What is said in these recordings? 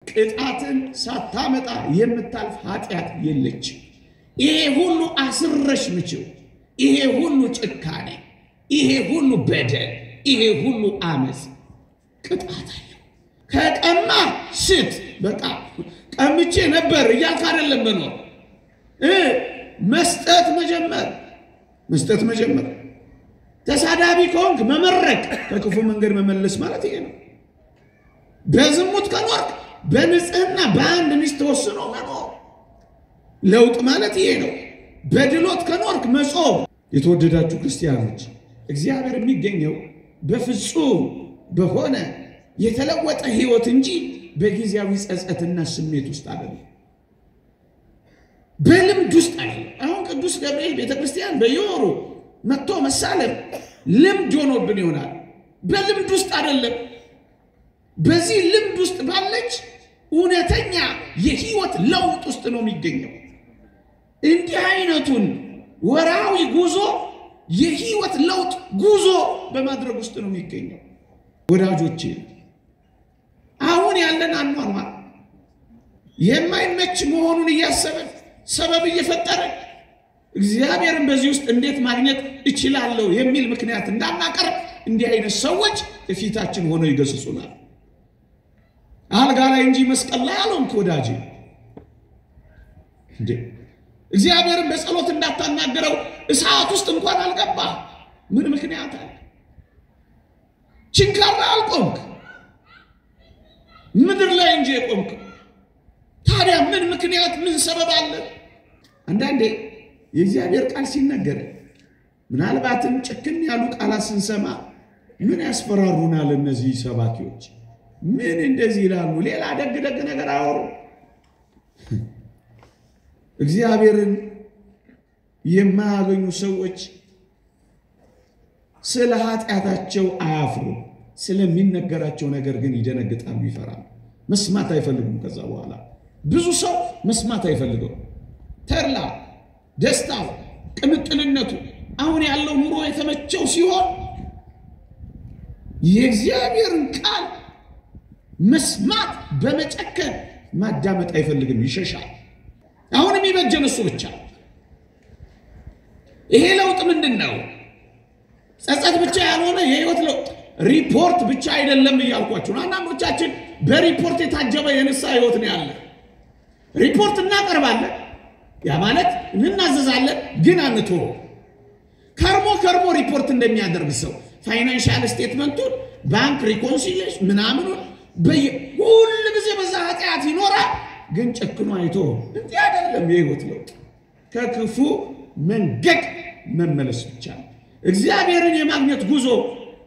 ቅጣትን ሳታመጣ የምታልፍ ኃጢአት የለች ይሄ ሁሉ አስረሽ ምችው ይሄ ሁሉ ጭካኔ ይሄ ሁሉ በደል ይሄ ሁሉ አመጽ ቅጣት አለው ከቀማ ስት በቃ ቀምቼ ነበር እያልክ አይደለም በኖር መስጠት መጀመር ተሳዳቢ ከሆንክ መመረቅ ከክፉ መንገድ መመለስ ማለት ይሄ ነው በዝሙት ከኖርክ በንጽህና በአንድ ሚስት ተወስኖ መኖር ለውጥ ማለት ይሄ ነው በድሎት ከኖርክ መጾም የተወደዳችሁ ክርስቲያኖች እግዚአብሔር የሚገኘው በፍጹም በሆነ የተለወጠ ህይወት እንጂ በጊዜያዊ ጸጸትና ስሜት ውስጥ አይደለም በልምድ ውስጥ አይደለም አሁን ቅዱስ ገብርኤል ቤተክርስቲያን በየወሩ መጥቶ መሳለም ልምድ ሆኖብን ይሆናል በልምድ ውስጥ አይደለም በዚህ ልምድ ውስጥ ባለች እውነተኛ የህይወት ለውጥ ውስጥ ነው የሚገኘው እንዲህ አይነቱን ወራዊ ጉዞ የህይወት ለውጥ ጉዞ በማድረግ ውስጥ ነው የሚገኘው ወዳጆቼ አሁን ያለን አኗኗር የማይመች መሆኑን እያሰበን ሰበብ እየፈጠረ እግዚአብሔርን በዚህ ውስጥ እንዴት ማግኘት እችላለሁ የሚል ምክንያት እንዳናቀርብ እንዲህ አይነት ሰዎች እፊታችን ሆነው ይገስጹናል አልጋ ላይ እንጂ መስቀል ላይ አልሆንክ ወዳጄ እንዴ እግዚአብሔርን በጸሎት እንዳታናገረው እሳት ውስጥ እንኳን አልገባ ምን ምክንያት አለ ችንካራ አልቆምክ ምድር ላይ እንጂ የቆምክ ታዲያ ምን ምክንያት ምን ሰበብ አለ አንዳንዴ የእግዚአብሔር ቃል ሲነገር ምናልባትም ጭክን ያሉ ቃላት ስንሰማ ምን ያስፈራሩናል እነዚህ ሰባኪዎች ምን እንደዚህ ይላሉ ሌላ ደግ ነገር አወሩ እግዚአብሔርን የማያገኙ ሰዎች ስለ ኃጢአታቸው አያፍሩ ስለሚነገራቸው ነገር ግን ይደነግጣሉ ይፈራሉ መስማት አይፈልጉም ከዛ በኋላ ብዙ ሰው መስማት አይፈልገው ተርላ ደስታው ቅምጥልነቱ አሁን ያለው ኑሮ የተመቸው ሲሆን የእግዚአብሔርን ቃል መስማት በመጨከን ማዳመጥ አይፈልግም ይሸሻል አሁን የሚበጀን እሱ ብቻ ይሄ ለውጥ ምንድነው ጸጸት ብቻ ያልሆነ የህይወት ለውጥ ሪፖርት ብቻ አይደለም እያልኳችሁ አንዳንዶቻችን በሪፖርት የታጀበ የነሳ ህይወት ነው ያለ ሪፖርት እናቀርባለን ያ ማለት እንናዘዛለን ግን አንተው ከርሞ ሪፖርት እንደሚያደርግ ሰው ፋይናንሻል ስቴትመንቱን ባንክ ሪኮንሲሊየሽን ምናምኑን በሁሉ ጊዜ በዛ ኃጢአት ይኖራል ግን ጨክኖ አይቶ እንዴ አይደለም የህይወት ለውጥ ከክፉ መንገድ መመለስ ብቻ እግዚአብሔርን የማግኘት ጉዞ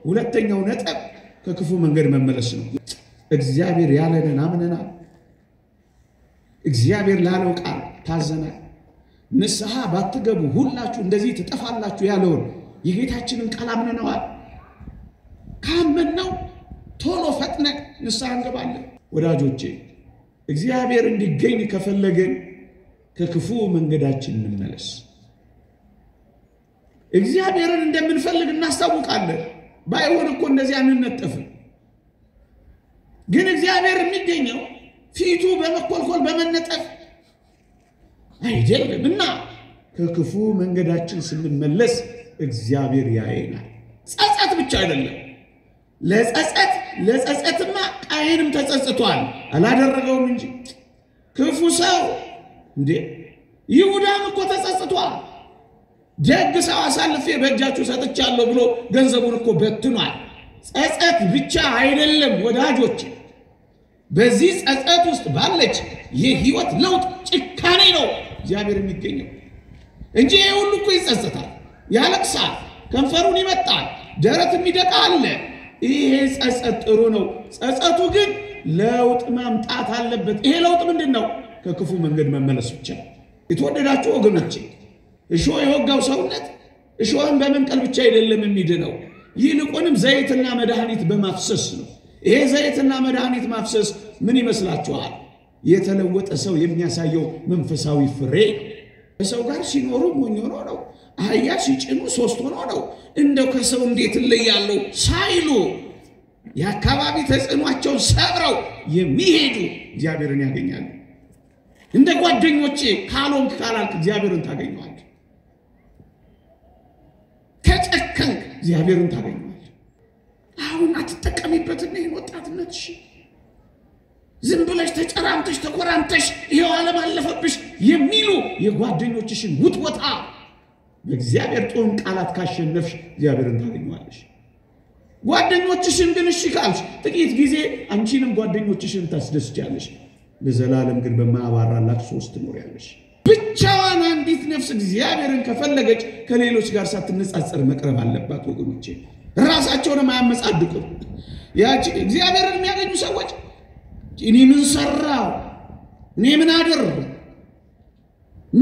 ሁለተኛው ነጥብ ከክፉ መንገድ መመለስ ነው እግዚአብሔር ያለንን አምነናል እግዚአብሔር ላለው ቃል ታዘናል ንስሐ ባትገቡ ሁላችሁ እንደዚህ ትጠፋላችሁ ያለውን የጌታችንን ቃል አምነናል ካመንነው ቶሎ ፈጥነን ንስሐ እንገባለን ወዳጆቼ እግዚአብሔር እንዲገኝ ከፈለገን ከክፉ መንገዳችን እንመለስ እግዚአብሔርን እንደምንፈልግ እናስታውቃለን ባይሆን እኮ እንደዚህ አንነጠፍም ግን እግዚአብሔር የሚገኘው ፊቱ በመኮልኮል በመነጠፍ አይደለምና ከክፉ መንገዳችን ስንመለስ እግዚአብሔር ያየናል ጸጸት ብቻ አይደለም ለጸጸትማ ቃየንም ተጸጽቷል አላደረገውም እንጂ ክፉ ሰው እንዴ ይሁዳም እኮ ተጸጽቷል ደግ ሰው አሳልፌ በእጃችሁ ሰጥቻለሁ ብሎ ገንዘቡን እኮ በትኗል ጸጸት ብቻ አይደለም ወዳጆች በዚህ ጸጸት ውስጥ ባለች የህይወት ለውጥ ጭካኔ ነው እግዚአብሔር የሚገኘው እንጂ ሁሉ እኮ ይጸጸታል ያለቅሳል ከንፈሩን ይመጣል ደረቱን ይደቃል ይሄ ጸጸት ጥሩ ነው ጸጸቱ ግን ለውጥ ማምጣት አለበት ይሄ ለውጥ ምንድነው ከክፉ መንገድ መመለስ ብቻ የተወደዳችሁ ወገኖቼ እሾህ የወጋው ሰውነት እሾህን በመንቀል ብቻ አይደለም የሚድነው ይልቁንም ዘይትና መድኃኒት በማፍሰስ ነው ይሄ ዘይትና መድኃኒት ማፍሰስ ምን ይመስላችኋል የተለወጠ ሰው የሚያሳየው መንፈሳዊ ፍሬ በሰው ጋር ሲኖሩ ሞኝ ሆኖ ነው አህያ ሲጭኑ ሶስት ሆኖ ነው እንደው ከሰው እንዴት ለያለው ሳይሉ የአካባቢ ተጽዕኗቸው ሰብረው የሚሄዱ እግዚአብሔርን ያገኛሉ። እንደ ጓደኞቼ ካልሆንክ ካላልክ እግዚአብሔርን ታገኘዋለህ። ከጨከንክ እግዚአብሔርን ታገኘዋለህ። አሁን አትጠቀሚበትና ይህን ወጣትነትሽ ዝም ብለሽ ተጨራምተሽ ተኮራምተሽ ይሄው ዓለም አለፈብሽ የሚሉ የጓደኞችሽን ውጥወታ በእግዚአብሔር ጦም ቃላት ካሸነፍሽ እግዚአብሔርን ታገኘዋለሽ። ጓደኞችሽን ግን እሺ ካልሽ ጥቂት ጊዜ አንቺንም ጓደኞችሽን ታስደስቻለሽ። ለዘላለም ግን በማያባራላት ሶስት ኖሪያለሽ። ብቻዋን አንዲት ነፍስ እግዚአብሔርን ከፈለገች ከሌሎች ጋር ሳትነጻጸር መቅረብ አለባት ወገኖቼ። ራሳቸውን ማያመጻድቁ ያቺ እግዚአብሔርን የሚያገኙ ሰዎች እኔ ምን ሰራው እኔ ምን አደረኩ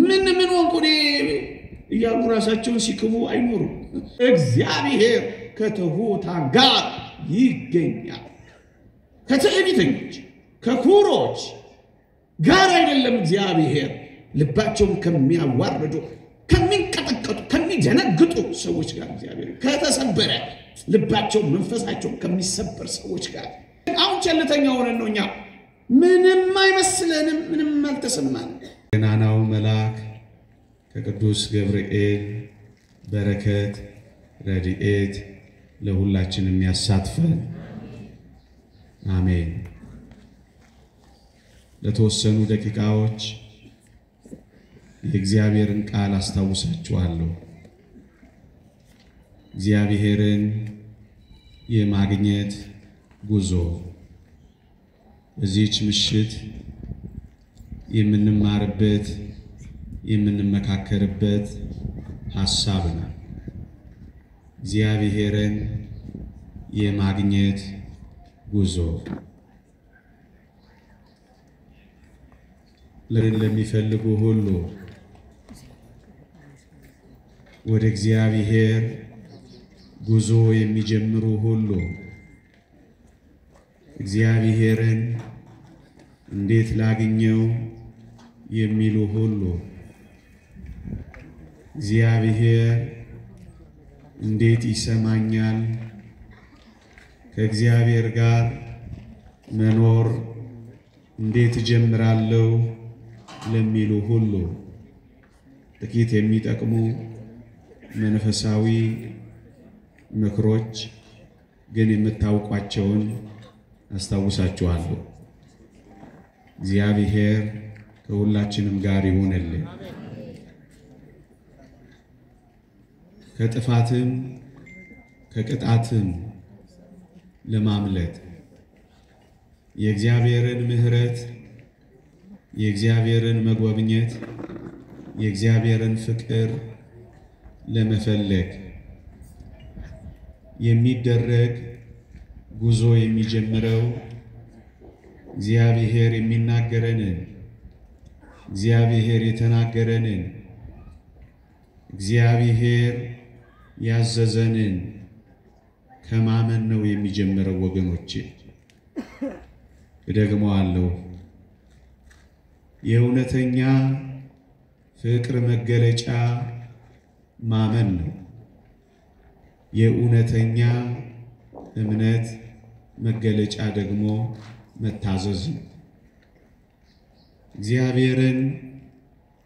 ምን ወንኩ እያሉ ራሳቸውን ሲክቡ አይኖሩም። እግዚአብሔር ከትሑታን ጋር ይገኛል። ከትዕቢተኞች ከኩሮች ጋር አይደለም። እግዚአብሔር ልባቸውን ከሚያዋርዱ ከሚንቀጠቀጡ ከሚደነግጡ ሰዎች ጋር እግዚአብሔር ከተሰበረ ልባቸው መንፈሳቸው ከሚሰበር ሰዎች ጋር አሁን ቸልተኛ ሆነን ነው። እኛ ምንም አይመስለንም፣ ምንም አልተሰማንም። ገናናው መልአክ ከቅዱስ ገብርኤል በረከት ረድኤት ለሁላችንም ያሳትፈን፣ አሜን። ለተወሰኑ ደቂቃዎች የእግዚአብሔርን ቃል አስታውሳችኋለሁ። እግዚአብሔርን የማግኘት ጉዞ በዚህች ምሽት የምንማርበት የምንመካከርበት ሐሳብ ነው። እግዚአብሔርን የማግኘት ጉዞ ለሚፈልጉ ሁሉ ወደ እግዚአብሔር ጉዞ የሚጀምሩ ሁሉ እግዚአብሔርን እንዴት ላግኘው የሚሉ ሁሉ እግዚአብሔር እንዴት ይሰማኛል ከእግዚአብሔር ጋር መኖር እንዴት ጀምራለሁ ለሚሉ ሁሉ ጥቂት የሚጠቅሙ መንፈሳዊ ምክሮች ግን የምታውቋቸውን አስታውሳችኋለሁ። እግዚአብሔር ከሁላችንም ጋር ይሁንልን። ከጥፋትም ከቅጣትም ለማምለጥ የእግዚአብሔርን ምሕረት የእግዚአብሔርን መጎብኘት የእግዚአብሔርን ፍቅር ለመፈለግ የሚደረግ ጉዞ የሚጀምረው እግዚአብሔር የሚናገረንን እግዚአብሔር የተናገረንን እግዚአብሔር ያዘዘንን ከማመን ነው የሚጀምረው ወገኖቼ። እደግመዋለሁ። የእውነተኛ ፍቅር መገለጫ ማመን ነው። የእውነተኛ እምነት መገለጫ ደግሞ መታዘዝ ነው። እግዚአብሔርን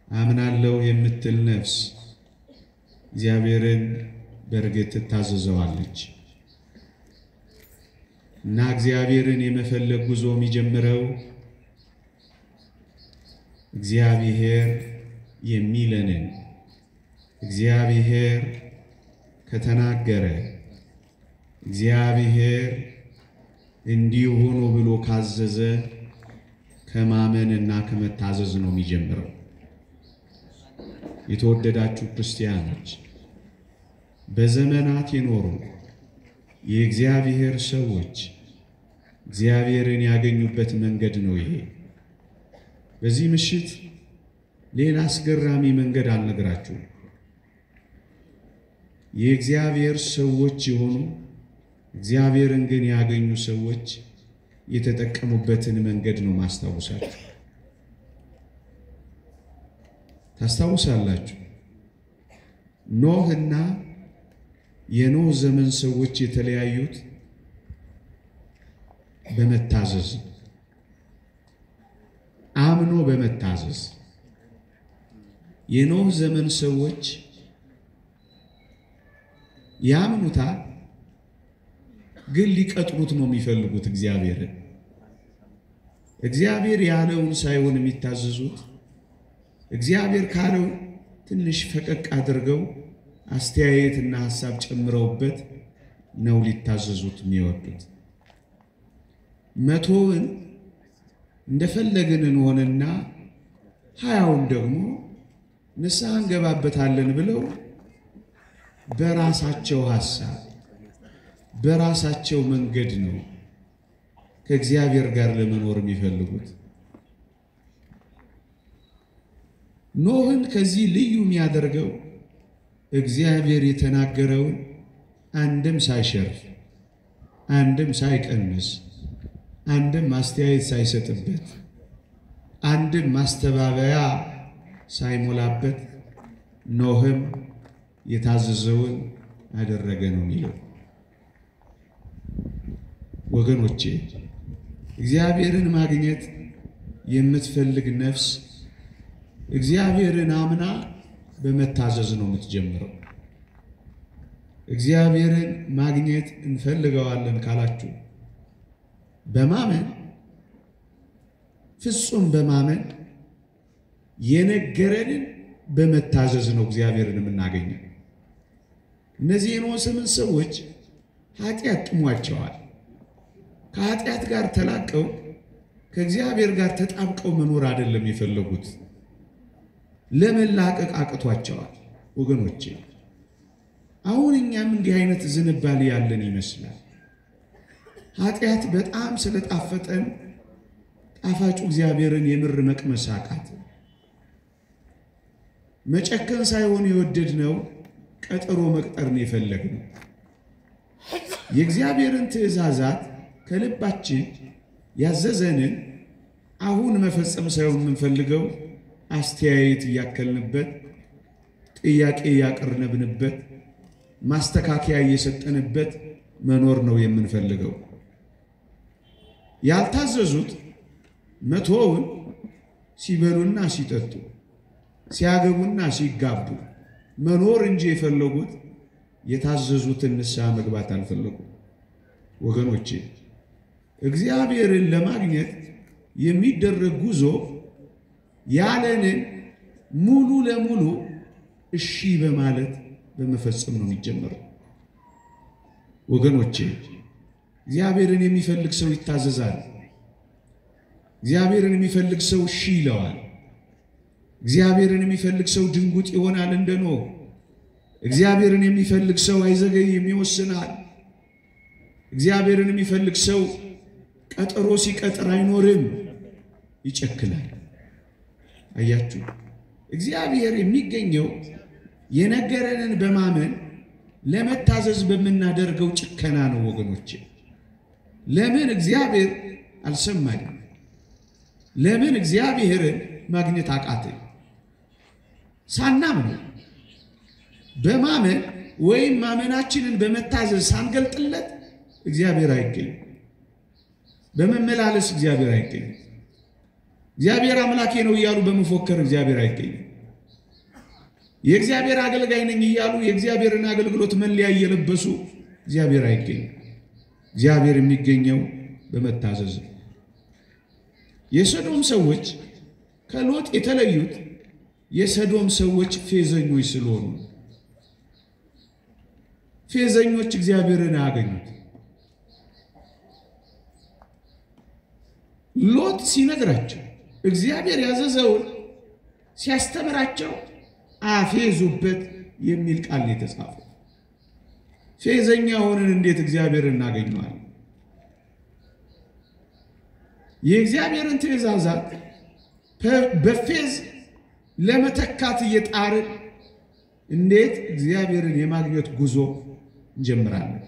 አምናለሁ የምትል ነፍስ እግዚአብሔርን በእርግጥ ትታዘዘዋለች እና እግዚአብሔርን የመፈለግ ጉዞ የሚጀምረው እግዚአብሔር የሚለንን እግዚአብሔር ከተናገረ እግዚአብሔር እንዲሆኑ ብሎ ካዘዘ ከማመንና ከመታዘዝ ነው የሚጀምረው። የተወደዳችሁ ክርስቲያኖች በዘመናት የኖሩ የእግዚአብሔር ሰዎች እግዚአብሔርን ያገኙበት መንገድ ነው ይሄ። በዚህ ምሽት ሌላ አስገራሚ መንገድ አልነግራችሁም። የእግዚአብሔር ሰዎች የሆኑ እግዚአብሔርን ግን ያገኙ ሰዎች የተጠቀሙበትን መንገድ ነው ማስታወሳችሁ። ታስታውሳላችሁ ኖህና የኖህ ዘመን ሰዎች የተለያዩት በመታዘዝ አምኖ በመታዘዝ የኖህ ዘመን ሰዎች ያምኑታል፣ ግን ሊቀጥሩት ነው የሚፈልጉት እግዚአብሔርን። እግዚአብሔር ያለውን ሳይሆን የሚታዘዙት እግዚአብሔር ካለው ትንሽ ፈቀቅ አድርገው አስተያየትና ሐሳብ ጨምረውበት ነው ሊታዘዙት የሚወዱት። መቶውን እንደፈለግን እንሆንና 20ውን ደግሞ ንስሐ እንገባበታለን ብለው በራሳቸው ሐሳብ በራሳቸው መንገድ ነው ከእግዚአብሔር ጋር ለመኖር የሚፈልጉት። ኖህን ከዚህ ልዩ የሚያደርገው እግዚአብሔር የተናገረውን አንድም ሳይሸርፍ አንድም ሳይቀንስ አንድም ማስተያየት ሳይሰጥበት አንድም ማስተባበያ ሳይሞላበት ኖህም የታዘዘውን አደረገ ነው የሚለው። ወገኖቼ እግዚአብሔርን ማግኘት የምትፈልግ ነፍስ እግዚአብሔርን አምና በመታዘዝ ነው የምትጀምረው። እግዚአብሔርን ማግኘት እንፈልገዋለን ካላችሁ በማመን ፍጹም በማመን የነገረንን በመታዘዝ ነው እግዚአብሔርን የምናገኘው። እነዚህ የኖህ ዘመን ሰዎች ኃጢአት ጥሟቸዋል። ከኃጢአት ጋር ተላቀው ከእግዚአብሔር ጋር ተጣብቀው መኖር አይደለም የፈለጉት፣ ለመላቀቅ አቅቷቸዋል። ወገኖቼ አሁን እኛም እንዲህ አይነት ዝንባሌ ያለን ይመስላል። ኃጢአት በጣም ስለጣፈጠን ጣፋጩ እግዚአብሔርን የምር መቅመስ አቃተን። መጨከን ሳይሆን የወደድነው ቀጠሮ መቅጠርን የፈለግነው። የእግዚአብሔርን ትእዛዛት ከልባችን ያዘዘንን አሁን መፈጸም ሳይሆን የምንፈልገው አስተያየት እያከልንበት፣ ጥያቄ እያቀረብንበት፣ ማስተካከያ እየሰጠንበት መኖር ነው የምንፈልገው። ያልታዘዙት መቶውን ሲበሉና ሲጠጡ ሲያገቡና ሲጋቡ መኖር እንጂ የፈለጉት የታዘዙትን ንስሐ መግባት አልፈለጉም። ወገኖቼ እግዚአብሔርን ለማግኘት የሚደረግ ጉዞ ያለንን ሙሉ ለሙሉ እሺ በማለት በመፈጸም ነው የሚጀምረው። ወገኖቼ እግዚአብሔርን የሚፈልግ ሰው ይታዘዛል። እግዚአብሔርን የሚፈልግ ሰው እሺ ይለዋል። እግዚአብሔርን የሚፈልግ ሰው ድንጉጥ ይሆናል እንደ ኖህ። እግዚአብሔርን የሚፈልግ ሰው አይዘገይም ይወስናል። እግዚአብሔርን የሚፈልግ ሰው ቀጠሮ ሲቀጥር አይኖርም፣ ይጨክናል። አያችሁ፣ እግዚአብሔር የሚገኘው የነገረንን በማመን ለመታዘዝ በምናደርገው ጭከና ነው። ወገኖቼ ለምን እግዚአብሔር አልሰማኝም? ለምን እግዚአብሔርን ማግኘት አቃተኝ? ሳናምን በማመን ወይም ማመናችንን በመታዘዝ ሳንገልጥለት እግዚአብሔር አይገኝም። በመመላለስ እግዚአብሔር አይገኝም። እግዚአብሔር አምላኬ ነው እያሉ በመፎከር እግዚአብሔር አይገኝም። የእግዚአብሔር አገልጋይ ነኝ እያሉ የእግዚአብሔርን አገልግሎት መለያ እየለበሱ እግዚአብሔር አይገኝም። እግዚአብሔር የሚገኘው በመታዘዝ ነው። የሰዶም ሰዎች ከሎጥ የተለዩት የሰዶም ሰዎች ፌዘኞች ስለሆኑ፣ ፌዘኞች እግዚአብሔርን አያገኙት። ሎጥ ሲነግራቸው እግዚአብሔር ያዘዘውን ሲያስተምራቸው አፌዙበት የሚል ቃል ነው የተጻፈው። ፌዘኛ ሆነን እንዴት እግዚአብሔርን እናገኘዋለን? የእግዚአብሔርን ትእዛዛት በፌዝ ለመተካት እየጣርን እንዴት እግዚአብሔርን የማግኘት ጉዞ እንጀምራለን?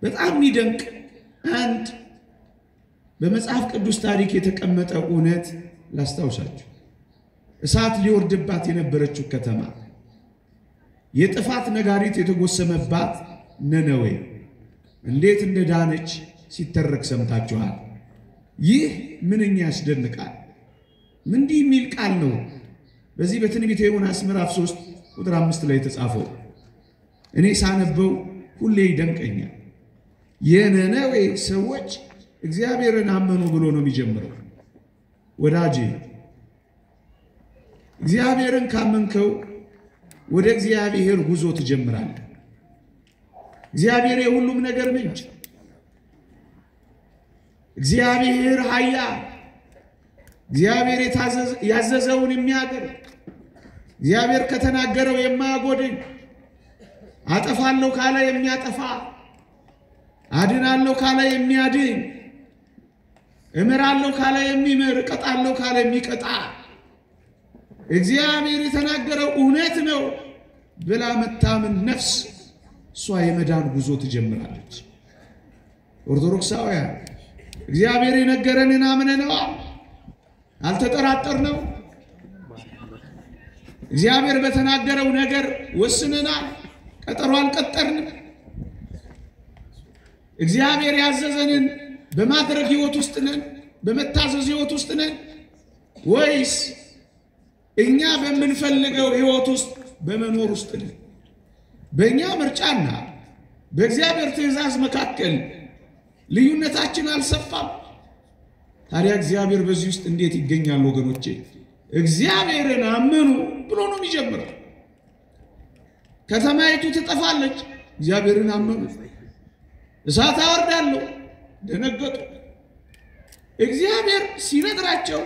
በጣም የሚደንቅ አንድ በመጽሐፍ ቅዱስ ታሪክ የተቀመጠ እውነት ላስታውሳችሁ። እሳት ሊወርድባት የነበረችው ከተማ፣ የጥፋት ነጋሪት የተጎሰመባት ነነዌ እንዴት እንደዳነች ሲተረክ ሰምታችኋል። ይህ ምንኛ ያስደንቃል! እንዲህ የሚል ቃል ነው በዚህ በትንቢተ ዮናስ ምዕራፍ 3 ቁጥር 5 ላይ የተጻፈው። እኔ ሳነበው ሁሌ ይደንቀኛል። የነነዌ ሰዎች እግዚአብሔርን አመኑ ብሎ ነው የሚጀምረው። ወዳጄ እግዚአብሔርን ካመንከው ወደ እግዚአብሔር ጉዞ ትጀምራለህ። እግዚአብሔር የሁሉም ነገር ምንጭ፣ እግዚአብሔር ኃያል፣ እግዚአብሔር ያዘዘውን የሚያደርግ፣ እግዚአብሔር ከተናገረው የማያጎድል፣ አጠፋለሁ ካለ የሚያጠፋ፣ አድናለሁ ካለ የሚያድን፣ እምራለሁ ካለ የሚምር፣ እቀጣለሁ ካለ የሚቀጣ፣ እግዚአብሔር የተናገረው እውነት ነው ብላ መታመን ነፍስ እሷ የመዳን ጉዞ ትጀምራለች። ኦርቶዶክሳውያን እግዚአብሔር የነገረንን አምነነዋል፣ አልተጠራጠርነው። እግዚአብሔር በተናገረው ነገር ወስነናል፣ ቀጠሮ አልቀጠርንም። እግዚአብሔር ያዘዘንን በማድረግ ህይወት ውስጥ ነን፣ በመታዘዝ ህይወት ውስጥ ነን ወይስ እኛ በምንፈልገው ህይወት ውስጥ በመኖር ውስጥ ነን? በእኛ ምርጫና በእግዚአብሔር ትእዛዝ መካከል ልዩነታችን አልሰፋም። ታዲያ እግዚአብሔር በዚህ ውስጥ እንዴት ይገኛል ወገኖቼ? እግዚአብሔርን አመኑ ብሎ ነው የሚጀምረው። ከተማይቱ ትጠፋለች፣ እግዚአብሔርን አመኑ። እሳት አወርዳለሁ፣ ደነገጡ። እግዚአብሔር ሲነግራቸው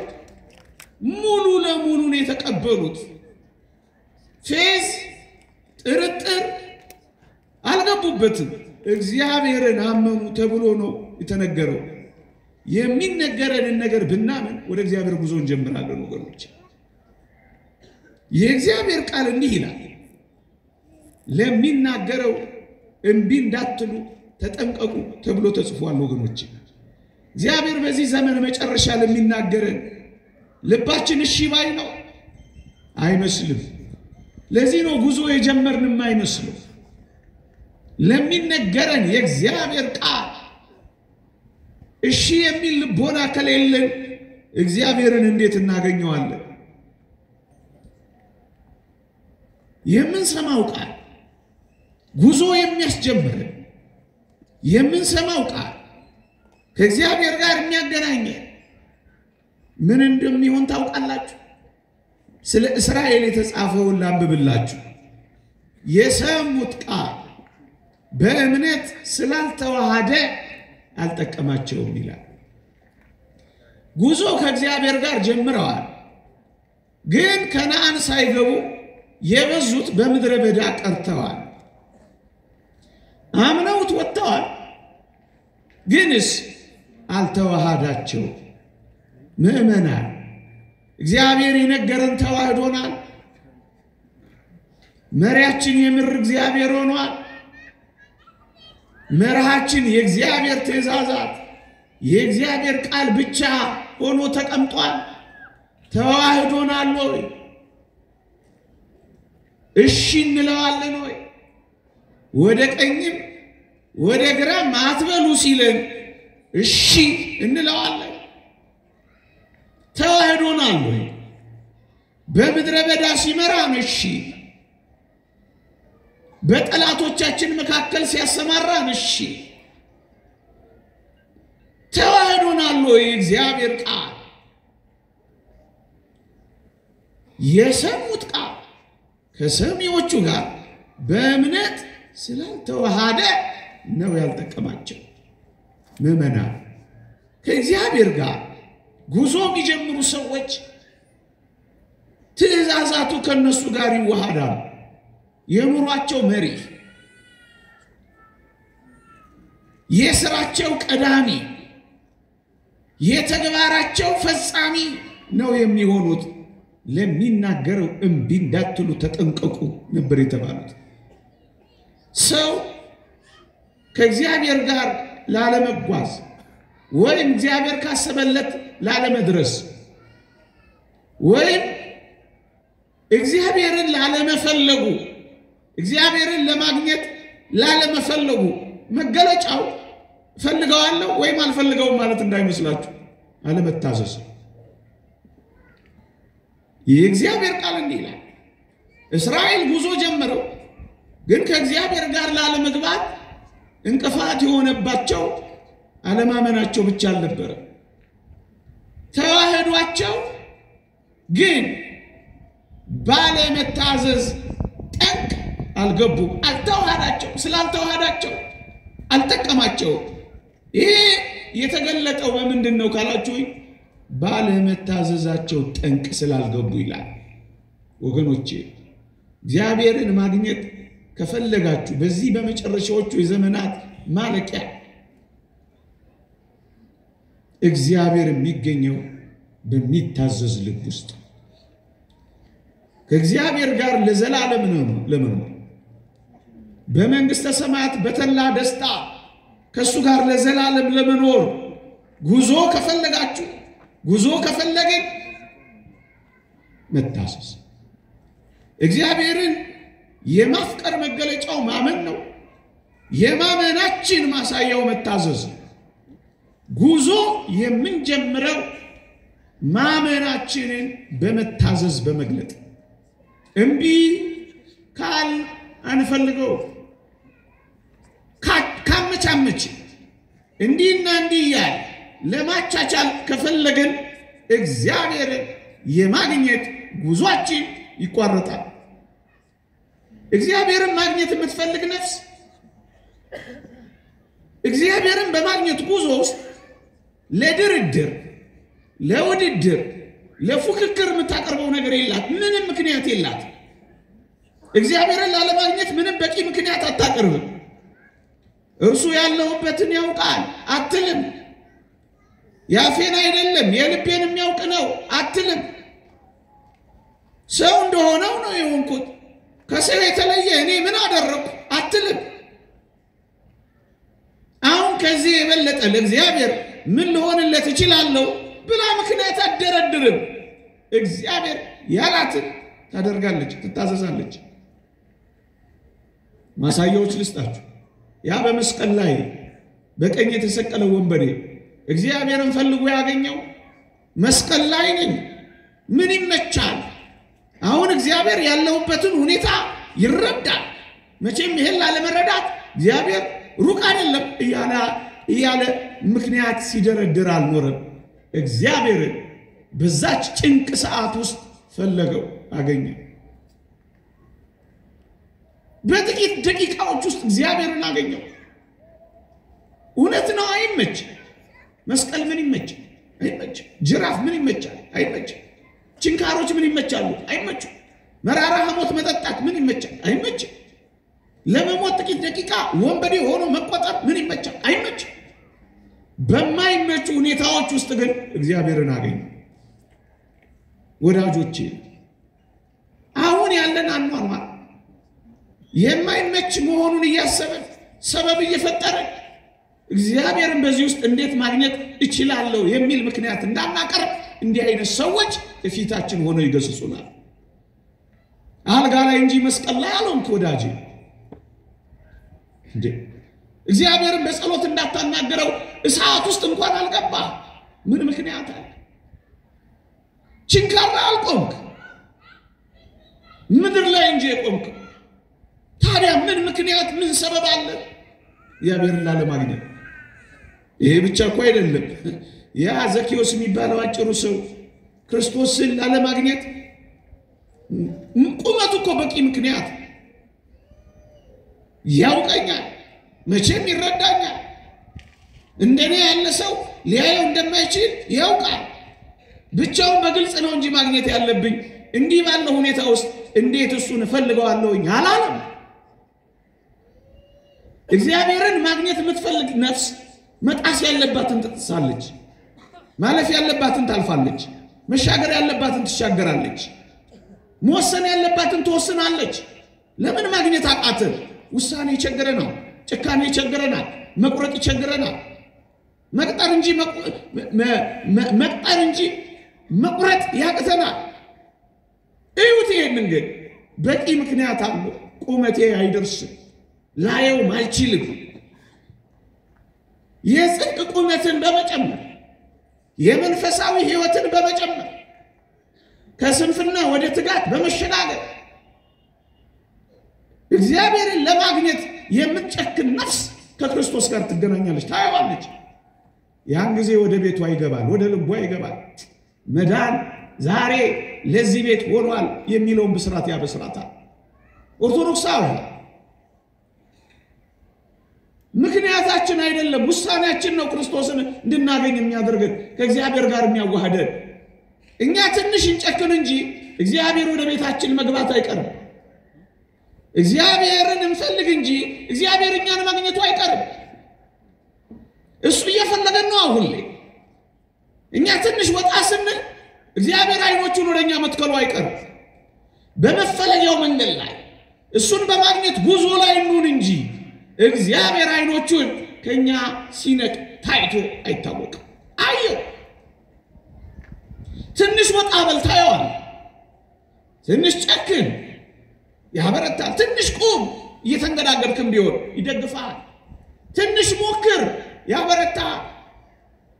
ሙሉ ለሙሉ ነው የተቀበሉት። ፌዝ ጥርጥር አልገቡበትም። እግዚአብሔርን አመኑ ተብሎ ነው የተነገረው። የሚነገረንን ነገር ብናምን ወደ እግዚአብሔር ጉዞ እንጀምራለን ወገኖች። የእግዚአብሔር ቃል እንዲህ ይላል፣ ለሚናገረው እምቢ እንዳትሉ ተጠንቀቁ ተብሎ ተጽፏል ወገኖች። እግዚአብሔር በዚህ ዘመን መጨረሻ ለሚናገረን ልባችን እሺ ባይ ነው አይመስልም። ለዚህ ነው ጉዞ የጀመርንም አይመስልም። ለሚነገረን የእግዚአብሔር ቃል እሺ የሚል ልቦና ከሌለን እግዚአብሔርን እንዴት እናገኘዋለን? የምንሰማው ቃል ጉዞ የሚያስጀምረን የምንሰማው ቃል ከእግዚአብሔር ጋር የሚያገናኘን ምን እንደሚሆን ታውቃላችሁ? ስለ እስራኤል የተጻፈውን ላንብብላችሁ። የሰሙት ቃል በእምነት ስላልተዋሃደ አልጠቀማቸውም ይላል። ጉዞ ከእግዚአብሔር ጋር ጀምረዋል፣ ግን ከነዓን ሳይገቡ የበዙት በምድረ በዳ ቀርተዋል። አምነውት ወጥተዋል፣ ግንስ አልተዋሃዳቸው። ምእመናን እግዚአብሔር የነገረን ተዋህዶናል። መሪያችን የምር እግዚአብሔር ሆኗል። መርሃችን የእግዚአብሔር ትእዛዛት የእግዚአብሔር ቃል ብቻ ሆኖ ተቀምጧል። ተዋህዶናል ወይ? እሺ እንለዋለን ወይ? ወደ ቀኝም ወደ ግራም አትበሉ ሲለን እሺ እንለዋለን። ተዋህዶናል ወይ? በምድረ በዳ ሲመራን እሺ፣ በጠላቶቻችን መካከል ሲያሰማራን እሺ። ተዋህዶናል ወይ? እግዚአብሔር ቃል የሰሙት ቃል ከሰሚዎቹ ጋር በእምነት ስላልተዋሃደ ነው ያልጠቀማቸው። ምእመናን ከእግዚአብሔር ጋር ጉዞ የሚጀምሩ ሰዎች ትእዛዛቱ ከነሱ ጋር ይዋሃዳሉ። የኑሯቸው መሪ፣ የሥራቸው ቀዳሚ፣ የተግባራቸው ፈጻሚ ነው የሚሆኑት። ለሚናገረው እምቢ እንዳትሉ ተጠንቀቁ ነበር የተባሉት። ሰው ከእግዚአብሔር ጋር ላለመጓዝ ወይም እግዚአብሔር ካሰበለት ላለመድረስ ወይም እግዚአብሔርን ላለመፈለጉ እግዚአብሔርን ለማግኘት ላለመፈለጉ መገለጫው ፈልገዋለሁ ወይም አልፈልገውም ማለት እንዳይመስላችሁ አለመታዘዝ የእግዚአብሔር ቃል እንዲህ ይላል እስራኤል ጉዞ ጀመረው ግን ከእግዚአብሔር ጋር ላለመግባት እንቅፋት የሆነባቸው አለማመናቸው ብቻ አልነበረ ተዋህዷቸው ግን ባለመታዘዝ ጠንቅ አልገቡም አልተዋሃዳቸው ስላልተዋሃዳቸው አልተቀማቸው ይሄ የተገለጠው በምንድነው ካላችሁ ባለመታዘዛቸው ጠንቅ ስላልገቡ ይላል ወገኖቼ እግዚአብሔርን ማግኘት ከፈለጋችሁ በዚህ በመጨረሻዎቹ የዘመናት ማለቂያ እግዚአብሔር የሚገኘው በሚታዘዝ ልብ ውስጥ ከእግዚአብሔር ጋር ለዘላለም ነው ለመኖር በመንግስተ ሰማያት በተላ ደስታ ከሱ ጋር ለዘላለም ለመኖር ጉዞ ከፈለጋችሁ ጉዞ ከፈለገን መታዘዝ እግዚአብሔርን የማፍቀር መገለጫው ማመን ነው የማመናችን ማሳያው መታዘዝ ጉዞ የምንጀምረው ማመናችንን በመታዘዝ በመግለጥ እንቢ ካል አንፈልገው ካመቻመች እንዲና እንዲያል ለማቻቻል ከፈለገን እግዚአብሔርን የማግኘት ጉዟችን ይቋረጣል እግዚአብሔርን ማግኘት የምትፈልግ ነፍስ እግዚአብሔርን በማግኘት ጉዞ ውስጥ ለድርድር ለውድድር ለፉክክር የምታቀርበው ነገር የላት ምንም ምክንያት የላት እግዚአብሔርን ላለማግኘት ምንም በቂ ምክንያት አታቀርብ እርሱ ያለውበትን ያውቃል አትልም ያፌን አይደለም የልቤን የሚያውቅ ነው አትልም ሰው እንደሆነው ነው የሆንኩት ከሰው የተለየ እኔ ምን አደረኩ አትልም አሁን ከዚህ የበለጠ ለእግዚአብሔር ምን ልሆንለት እችላለሁ ብላ ምክንያት አደረድርም እግዚአብሔር ያላትን ታደርጋለች ትታዘዛለች ማሳያዎች ልስጣችሁ ያ በመስቀል ላይ በቀኝ የተሰቀለው ወንበዴ እግዚአብሔርን ፈልጎ ያገኘው መስቀል ላይ ነኝ ምን ይመቻል አሁን እግዚአብሔር ያለውበትን ሁኔታ ይረዳል መቼም ይሄን ላለመረዳት እግዚአብሔር ሩቅ አይደለም እያለ ምክንያት ሲደረድር አልኖረም እግዚአብሔር በዛች ጭንቅ ሰዓት ውስጥ ፈለገው አገኘ በጥቂት ደቂቃዎች ውስጥ እግዚአብሔርን አገኘው እውነት ነው አይመች መስቀል ምን ይመች አይመች ጅራፍ ምን ይመቻል አይመች ችንካሮች ምን ይመቻሉ አይመች መራራ ሐሞት መጠጣት ምን ይመቻል አይመች ለመሞት ጥቂት ደቂቃ ወንበዴ ሆኖ መቆጠር ምን ይመቻል አይመች በማይመቹ ሁኔታዎች ውስጥ ግን እግዚአብሔርን አገኘ ወዳጆቼ አሁን ያለን አኗኗር የማይመች መሆኑን እያሰበን ሰበብ እየፈጠረ እግዚአብሔርን በዚህ ውስጥ እንዴት ማግኘት እችላለሁ የሚል ምክንያት እንዳናቀርብ እንዲህ አይነት ሰዎች እፊታችን ሆነው ይገስጹናል አልጋ ላይ እንጂ መስቀል ላይ አልሆንክ ወዳጄ እንዴ እግዚአብሔርን በጸሎት እንዳታናገረው እሳት ውስጥ እንኳን አልገባ ምን ምክንያት አለ ችንካራ አልቆምክ ምድር ላይ እንጂ የቆምክ ታዲያ ምን ምክንያት ምን ሰበብ አለ እግዚአብሔርን ላለማግኘት ይሄ ብቻ እኮ አይደለም ያ ዘኪዮስ የሚባለው አጭሩ ሰው ክርስቶስን ላለማግኘት ቁመቱ እኮ በቂ ምክንያት ያውቀኛል መቼም ይረዳኛል እንደኔ ያለ ሰው ሊያየው እንደማይችል ያውቃል ብቻውን በግልጽ ነው እንጂ ማግኘት ያለብኝ እንዲህ ባለው ሁኔታ ውስጥ እንዴት እሱን ፈልገዋለሁኝ አላለም እግዚአብሔርን ማግኘት የምትፈልግ ነፍስ መጣስ ያለባትን ትጥሳለች ማለፍ ያለባትን ታልፋለች መሻገር ያለባትን ትሻገራለች መወሰን ያለባትን ትወስናለች ለምን ማግኘት አቃተን ውሳኔ ይቸግረናል ጭካኔ ይቸግረናል መቁረጥ ይቸግረናል መቅጠር እንጂ መቁረጥ ያቅተናል እዩት ይሄንን ግን በቂ ምክንያት አለው ቁመቴ አይደርስም ላየው ማይችልም የጽድቅ ቁመትን በመጨመር የመንፈሳዊ ሕይወትን በመጨመር ከስንፍና ወደ ትጋት በመሸጋገር እግዚአብሔርን ለማግኘት የምትጨክን ነፍስ ከክርስቶስ ጋር ትገናኛለች፣ ታየዋለች። ያን ጊዜ ወደ ቤቷ ይገባል፣ ወደ ልቧ ይገባል። መዳን ዛሬ ለዚህ ቤት ሆኗል የሚለውን ብስራት ያበስራታል። ኦርቶዶክሳዊ ምክንያታችን አይደለም፣ ውሳኔያችን ነው ክርስቶስን እንድናገኝ የሚያደርገን ከእግዚአብሔር ጋር የሚያዋህደን። እኛ ትንሽ እንጨክን እንጂ እግዚአብሔር ወደ ቤታችን መግባት አይቀርም። እግዚአብሔርን እንፈልግ እንጂ እግዚአብሔር እኛን ማግኘቱ አይቀርም። እሱ እየፈለገን ነው። አሁን ላይ እኛ ትንሽ ወጣ ስንል እግዚአብሔር አይኖቹን ወደኛ መትከሉ አይቀርም። በመፈለጊያው መንገድ ላይ እሱን በማግኘት ጉዞ ላይ እንሁን እንጂ እግዚአብሔር አይኖቹን ከኛ ሲነቅ ታይቶ አይታወቅም። አየው ትንሽ ወጣ በል ታየዋል። ትንሽ ጨክን ያበረታል። ትንሽ ቁም እየተንገዳገድክም ቢሆን ይደግፋል። ትንሽ ሞክር ያበረታል።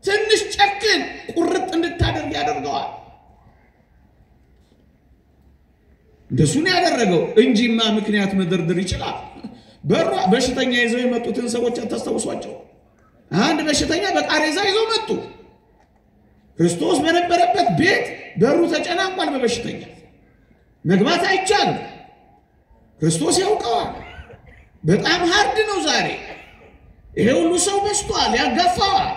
ትንሽ ጨክን ቁርጥ እንድታደርግ ያደርገዋል። እንደሱ ነው ያደረገው እንጂማ ምክንያት መደርደር ይችላል። በሽተኛ ይዘው የመጡትን ሰዎች አታስታውሷቸው? አንድ በሽተኛ በቃሬዛ ይዘው መጡ። ክርስቶስ በነበረበት ቤት በሩ ተጨናንቋል። በበሽተኛ መግባት አይቻልም። ክርስቶስ ያውቀዋል። በጣም ሃርድ ነው ዛሬ። ይሄ ሁሉ ሰው በስቷል፣ ያጋፋዋል።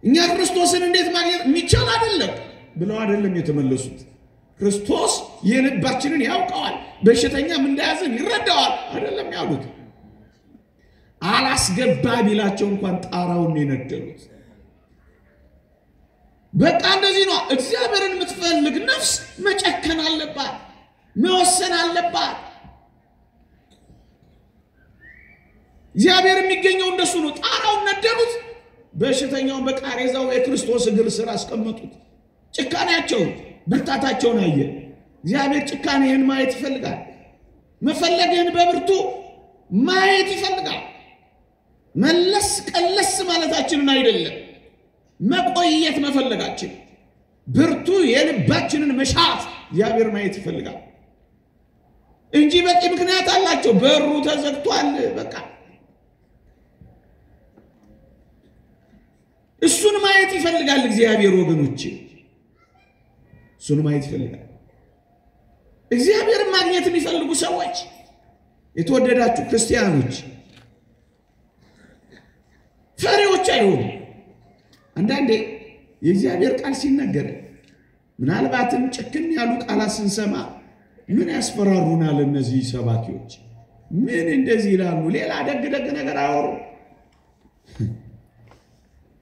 እኛ ክርስቶስን እንዴት ማግኘት የሚቻል አይደለም ብለው አይደለም የተመለሱት። ክርስቶስ የልባችንን ያውቀዋል፣ በሽተኛም እንደያዘን ይረዳዋል አይደለም ያሉት። አላስገባ ቢላቸው እንኳን ጣራውን የነደሉት። በቃ እንደዚህ ነው። እግዚአብሔርን የምትፈልግ ነፍስ መጨከን አለባት፣ መወሰን አለባት። እግዚአብሔር የሚገኘው እንደሱ ነው። ጣራውን ነደሉት። በሽተኛውን በቃሬዛው የክርስቶስ እግር ስር አስቀመጡት። ጭካኔያቸውን ብርታታቸውን አየ። እግዚአብሔር ጭካኔህን ማየት ይፈልጋል። መፈለግህን በብርቱ ማየት ይፈልጋል። መለስ ቀለስ ማለታችንን አይደለም፣ መቆየት መፈለጋችን፣ ብርቱ የልባችንን መሻት እግዚአብሔር ማየት ይፈልጋል እንጂ በቂ ምክንያት አላቸው። በሩ ተዘግቷል። በቃ እሱን ማየት ይፈልጋል እግዚአብሔር። ወገኖቼ እሱን ማየት ይፈልጋል። እግዚአብሔርን ማግኘት የሚፈልጉ ሰዎች፣ የተወደዳችሁ ክርስቲያኖች፣ ፈሪዎች አይሆኑ። አንዳንዴ የእግዚአብሔር ቃል ሲነገር ምናልባትም ጭክን ያሉ ቃላት ስንሰማ ምን ያስፈራሩናል? እነዚህ ሰባኪዎች ምን እንደዚህ ይላሉ? ሌላ ደግ ደግ ነገር አወሩ።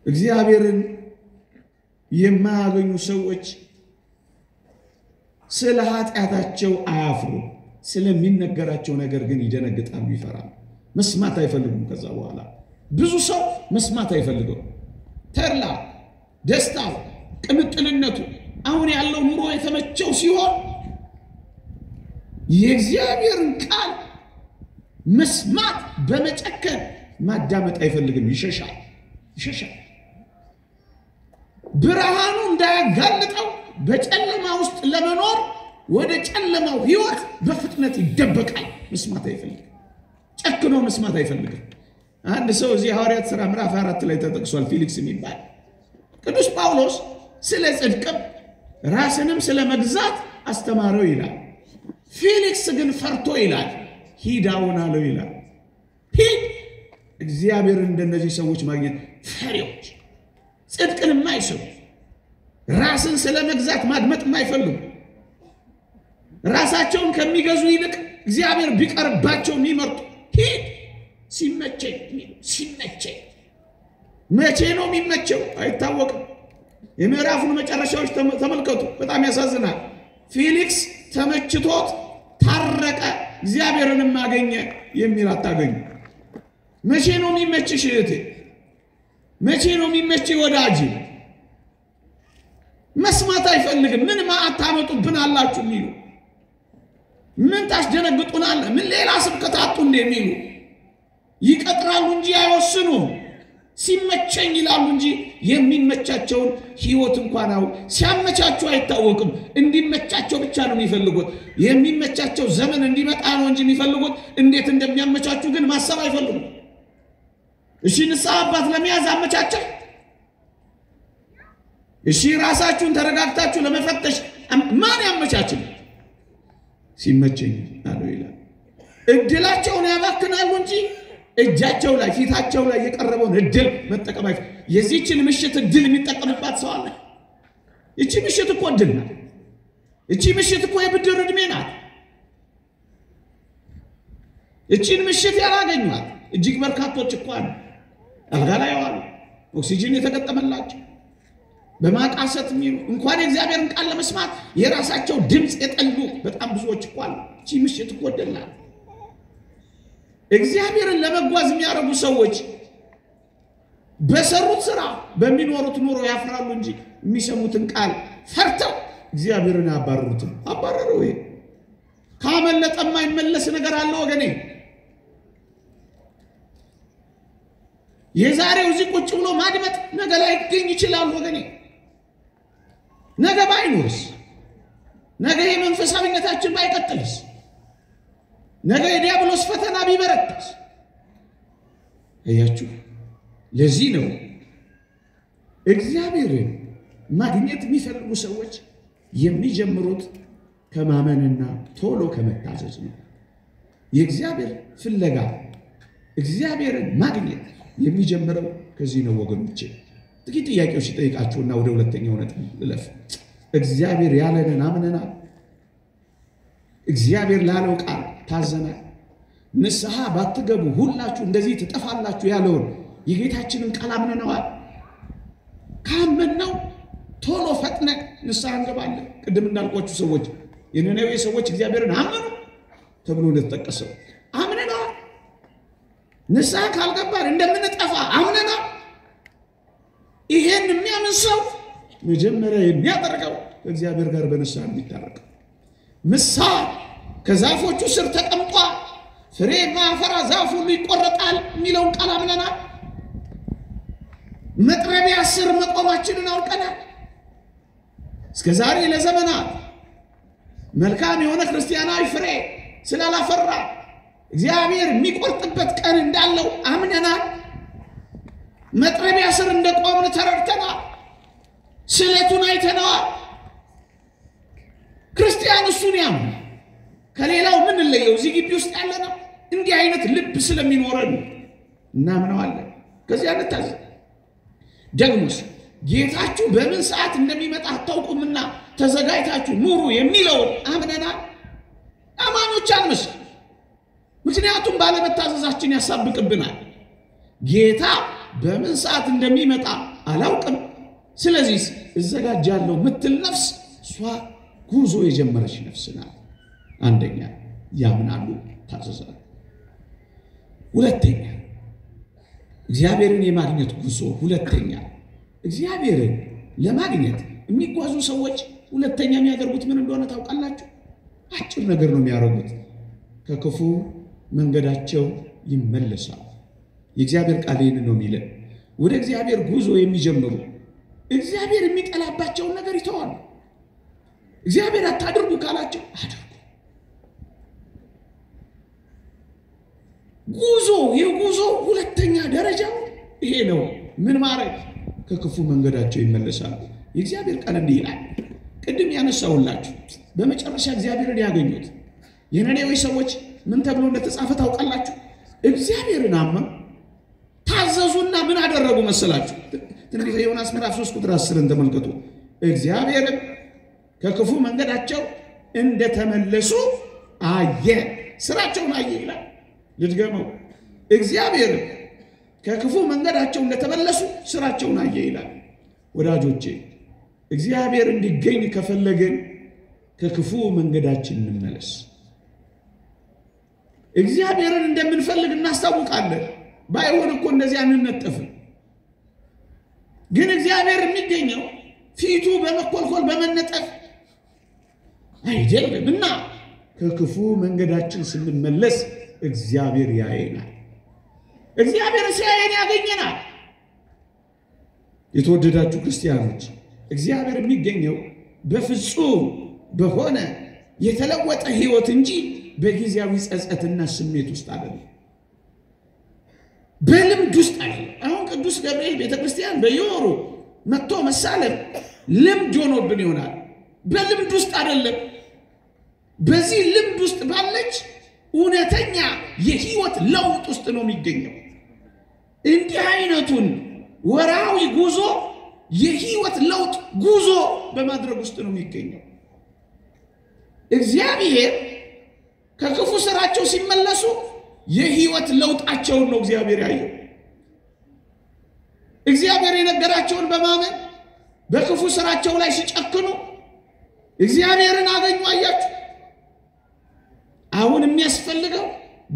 እግዚአብሔርን የማያገኙ ሰዎች ስለ ኃጢአታቸው አያፍሩ፣ ስለሚነገራቸው ነገር ግን ይደነግጣሉ፣ ይፈራሉ። መስማት አይፈልጉም። ከዛ በኋላ ብዙ ሰው መስማት አይፈልገው። ተርላ ደስታው፣ ቅምጥልነቱ፣ አሁን ያለው ኑሮ የተመቸው ሲሆን የእግዚአብሔርን ቃል መስማት በመጨከን ማዳመጥ አይፈልግም። ይሸሻል። ብርሃኑ እንዳያጋልጠው በጨለማ ውስጥ ለመኖር ወደ ጨለማው ሕይወት በፍጥነት ይደበቃል። መስማት አይፈልግም። ጨክኖ መስማት አይፈልግም። አንድ ሰው እዚህ ሐዋርያት ሥራ ምዕራፍ 4 ላይ ተጠቅሷል። ፊሊክስ የሚባል ቅዱስ ጳውሎስ ስለ ጽድቅም ራስንም ስለ መግዛት አስተማረው ይላል። ፊሊክስ ግን ፈርቶ ይላል ሂድ አሁን አለው ይላል። ሂድ። እግዚአብሔርን እንደነዚህ ሰዎች ማግኘት ፈሪዎች፣ ጽድቅን የማይሰሙ፣ ራስን ስለ መግዛት ማድመጥ የማይፈልጉ፣ ራሳቸውን ከሚገዙ ይልቅ እግዚአብሔር ቢቀርባቸው የሚመርጡ፣ ሂድ ሲመቸኝ። መቼ ነው የሚመቸው አይታወቅም። የምዕራፉን መጨረሻዎች ተመልከቱ። በጣም ያሳዝናል። ፊሊክስ ተመችቶት ታረቀ፣ እግዚአብሔርንም ማገኘ የሚል አታገኙ። መቼ ነው የሚመችሽ እህቴ? መቼ ነው የሚመችሽ ወዳጅ? መስማት አይፈልግም። ምን ማአታመጡብን አላችሁ የሚሉ፣ ምን ታስደነግጡናል፣ ምን ሌላ ስብከት አጡ እንደሚሉ ይቀጥራሉ እንጂ አይወስኑም። ሲመቸኝ ይላሉ እንጂ የሚመቻቸውን ህይወት እንኳን ነው ሲያመቻቸው አይታወቅም። እንዲመቻቸው ብቻ ነው የሚፈልጉት። የሚመቻቸው ዘመን እንዲመጣ ነው እንጂ የሚፈልጉት እንዴት እንደሚያመቻቹ ግን ማሰብ አይፈልጉም። እሺ ንስሐ አባት ለመያዝ አመቻቸ። እሺ ራሳችሁን ተረጋግታችሁ ለመፈተሽ ማን ያመቻችል? ሲመቸኝ አለው ይላል። እድላቸውን ያባክናሉ እንጂ እጃቸው ላይ ፊታቸው ላይ የቀረበውን እድል መጠቀም አይፈልጉም። የዚህችን ምሽት እድል የሚጠቀምባት ሰው አለ? እቺ ምሽት እኮ እድል ናት። እቺ ምሽት እኮ የብድር ዕድሜ ናት። እቺን ምሽት ያላገኟት እጅግ በርካቶች እኮ አሉ። አልጋ ላይ ዋሉ፣ ኦክሲጅን የተገጠመላቸው በማቃሰት የሚሉ እንኳን የእግዚአብሔርን ቃል ለመስማት የራሳቸው ድምፅ የጠሉ በጣም ብዙዎች እኮ አሉ። እቺ ምሽት እኮ እድል ናት። እግዚአብሔርን ለመጓዝ የሚያረጉ ሰዎች በሰሩት ስራ በሚኖሩት ኑሮ ያፍራሉ እንጂ የሚሰሙትን ቃል ፈርተው እግዚአብሔርን ያባረሩት አባረረው። ይሄ ካመለጠ የማይመለስ ነገር አለ ወገኔ። የዛሬው እዚህ ቁጭ ብሎ ማድመጥ ነገ ላይ ይገኝ ይችላል ወገኔ። ነገ ባይኖርስ? ነገ የመንፈሳዊነታችን ባይቀጥልስ? ነገ የዲያብሎስ ፈተና ቢበረታስ? አያችሁ፣ ለዚህ ነው እግዚአብሔርን ማግኘት የሚፈልጉ ሰዎች የሚጀምሩት ከማመንና ቶሎ ከመታዘዝ ነው። የእግዚአብሔር ፍለጋ እግዚአብሔርን ማግኘት የሚጀምረው ከዚህ ነው ወገኖቼ። ጥቂት ጥያቄዎች ጠይቃችሁና ወደ ሁለተኛው ነጥብ ልለፍ። እግዚአብሔር ያለንን አምነናል? እግዚአብሔር ላለው ቃል ታዘናል? ንስሐ ባትገቡ ሁላችሁ እንደዚህ ትጠፋላችሁ ያለውን የጌታችንን ቃል አምነናል? ካመንነው ቶሎ ፈጥነን ንስሐ እንገባለን። ቅድም እንዳልኳችሁ ሰዎች የነነዌ ሰዎች እግዚአብሔርን አመኑ ተብሎ እንደተጠቀሰው አምነናል። ንስሐ ካልገባን እንደምንጠፋ አምነናል። ይሄን የሚያምን ሰው መጀመሪያ የሚያደርገው እግዚአብሔር ጋር በንስሐ እንዲታረቅ። ምሳር ከዛፎቹ ስር ተቀምጧል፣ ፍሬ ማፈራ ዛፍ ሁሉ ይቆረጣል የሚለውን ቃል አምነናል። መጥረቢያ ስር መቆማችንን አውቀናል። እስከዛሬ ለዘመናት መልካም የሆነ ክርስቲያናዊ ፍሬ ስላላፈራ እግዚአብሔር የሚቆርጥበት ቀን እንዳለው አምነናል። መጥረቢያ ስር እንደቆምን ተረድተናል። ስለቱን አይተናል። ክርስቲያን እሱን ያምናል። ከሌላው ምን ለየው? እዚህ ግቢ ውስጥ ያለነው እንዲህ አይነት ልብ ስለሚኖረን እናምነዋለን። ከዚህ አንታዝ ደግሞስ ጌታችሁ በምን ሰዓት እንደሚመጣ አታውቁምና ተዘጋጅታችሁ ኑሩ የሚለውን አምነናል። አማኞች አንመስል። ምክንያቱም ባለመታዘዛችን ያሳብቅብናል። ጌታ በምን ሰዓት እንደሚመጣ አላውቅም፣ ስለዚህ እዘጋጃለሁ ምትል ነፍስ እሷ ጉዞ የጀመረች ነፍስ ናት። አንደኛ ያምናሉ፣ ታዘዛሉ። ሁለተኛ እግዚአብሔርን የማግኘት ጉዞ። ሁለተኛ እግዚአብሔርን ለማግኘት የሚጓዙ ሰዎች ሁለተኛ የሚያደርጉት ምን እንደሆነ ታውቃላችሁ? አጭር ነገር ነው የሚያደርጉት። ከክፉ መንገዳቸው ይመለሳሉ። የእግዚአብሔር ቃል ይህን ነው የሚለው። ወደ እግዚአብሔር ጉዞ የሚጀምሩ እግዚአብሔር የሚጠላባቸውን ነገር ይተዋሉ። እግዚአብሔር አታድርጉ ካላቸው አድርጉ። ጉዞ የጉዞ ሁለተኛ ደረጃው ይሄ ነው። ምን ማድረግ? ከክፉ መንገዳቸው ይመለሳሉ። የእግዚአብሔር ቃል እንዲህ ይላል። ቅድም ያነሳውላችሁ በመጨረሻ እግዚአብሔርን ያገኙት የነነዌ ሰዎች ምን ተብሎ እንደተጻፈ ታውቃላችሁ? እግዚአብሔርን አመኑ፣ ታዘዙና ምን አደረጉ መሰላችሁ? ትንቢተ ዮናስ ምዕራፍ 3 ቁጥር 10 ተመልከቱ። እግዚአብሔርን ከክፉ መንገዳቸው እንደተመለሱ አየ፣ ስራቸውን አየ ይላል። ልድገመው። እግዚአብሔር ከክፉ መንገዳቸው እንደተመለሱ ስራቸውን አየ ይላል። ወዳጆቼ እግዚአብሔር እንዲገኝ ከፈለገን ከክፉ መንገዳችን እንመለስ። እግዚአብሔርን እንደምንፈልግ እናስታውቃለን። ባይሆን እኮ እንደዚህ አንነጠፍም። ግን እግዚአብሔር የሚገኘው ፊቱ በመኮልኮል በመነጠፍ አይደለም እና ከክፉ መንገዳችን ስንመለስ እግዚአብሔር ያየናል። እግዚአብሔር ሲያየን ያገኘናል። የተወደዳችሁ ክርስቲያኖች እግዚአብሔር የሚገኘው በፍጹም በሆነ የተለወጠ ሕይወት እንጂ በጊዜያዊ ጸጸትና ስሜት ውስጥ አይደለም፣ በልምድ ውስጥ አይደለም። አሁን ቅዱስ ገብርኤል ቤተክርስቲያን በየወሩ መጥቶ መሳለም ልምድ ሆኖብን ይሆናል። በልምድ ውስጥ አይደለም። በዚህ ልምድ ውስጥ ባለች እውነተኛ የሕይወት ለውጥ ውስጥ ነው የሚገኘው። እንዲህ አይነቱን ወራዊ ጉዞ የሕይወት ለውጥ ጉዞ በማድረግ ውስጥ ነው የሚገኘው። እግዚአብሔር ከክፉ ስራቸው ሲመለሱ የሕይወት ለውጣቸውን ነው እግዚአብሔር ያየው። እግዚአብሔር የነገራቸውን በማመን በክፉ ስራቸው ላይ ሲጨክኑ እግዚአብሔርን አገኙ። አያችሁ? አሁን የሚያስፈልገው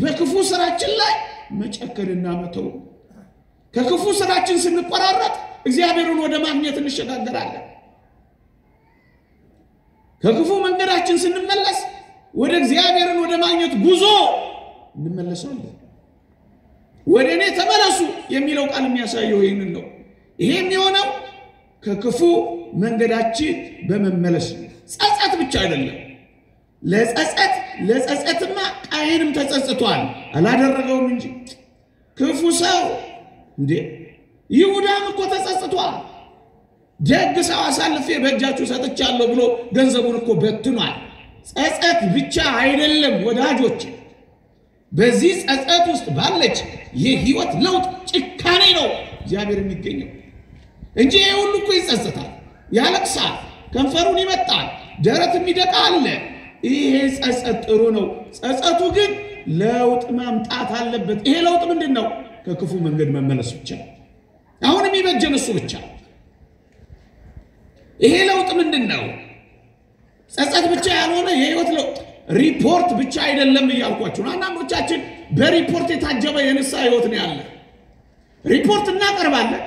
በክፉ ስራችን ላይ መጨከንና መተው። ከክፉ ስራችን ስንቆራረጥ እግዚአብሔርን ወደ ማግኘት እንሸጋገራለን። ከክፉ መንገዳችን ስንመለስ ወደ እግዚአብሔርን ወደ ማግኘት ጉዞ እንመለሳለን። ወደ እኔ ተመለሱ የሚለው ቃል የሚያሳየው ይህንን ነው። ይሄ የሚሆነው ከክፉ መንገዳችን በመመለስ ነው። ጸጸት ብቻ አይደለም። ለጸጸትማ ቃየንም ተጸጽቷል አላደረገውም እንጂ ክፉ ሰው እንዴ ይሁዳም እኮ ተጸጽቷል። ደግ ሰው አሳልፌ በእጃችሁ ሰጥቻለሁ ብሎ ገንዘቡን እኮ በትኗል። ጸጸት ብቻ አይደለም ወዳጆች፣ በዚህ ጸጸት ውስጥ ባለች የሕይወት ለውጥ ጭካኔ ነው እግዚአብሔር የሚገኘው እንጂ ይሄ ሁሉ እኮ ይጸጸታል፣ ያለቅሳል፣ ከንፈሩን ይመጣል፣ ደረት የሚደቃ አለ። ይሄ ጸጸት ጥሩ ነው። ጸጸቱ ግን ለውጥ ማምጣት አለበት። ይሄ ለውጥ ምንድን ነው? ከክፉ መንገድ መመለስ ብቻ። አሁን የሚበጀን እሱ ብቻ። ይሄ ለውጥ ምንድን ነው? ጸጸት ብቻ ያልሆነ የሕይወት ለውጥ ሪፖርት ብቻ አይደለም እያልኳችሁ ነው። አንዳንዶቻችን በሪፖርት የታጀበ የንስሐ ሕይወት ነው ያለ። ሪፖርት እናቀርባለን፣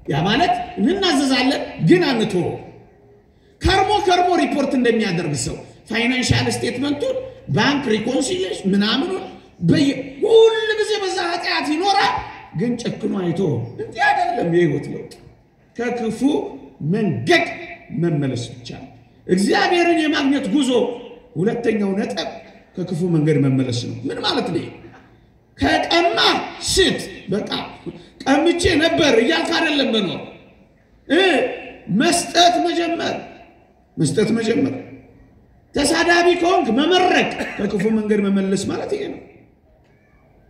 ያ ማለት እንናዘዛለን፣ ግን አንተው ከርሞ ሪፖርት እንደሚያደርግ ሰው ፋይናንሻል ስቴትመንቱን ባንክ ሪኮንሲሊየሽን ምናምኑን ሁሉ ጊዜ በዛ ኃጢአት ይኖራል፣ ግን ጨክኖ አይቶ እንዲህ አይደለም። የሕይወት ለውጥ ከክፉ መንገድ መመለስ ብቻ። እግዚአብሔርን የማግኘት ጉዞ ሁለተኛው ነጥብ ከክፉ መንገድ መመለስ ነው። ምን ማለት ነው? ከቀማ ስት በቃ ቀምቼ ነበር እያልክ አይደለም መኖር። መስጠት መጀመር። ተሳዳቢ ከሆንክ መመረቅ፣ ከክፉ መንገድ መመለስ ማለት ይሄ ነው።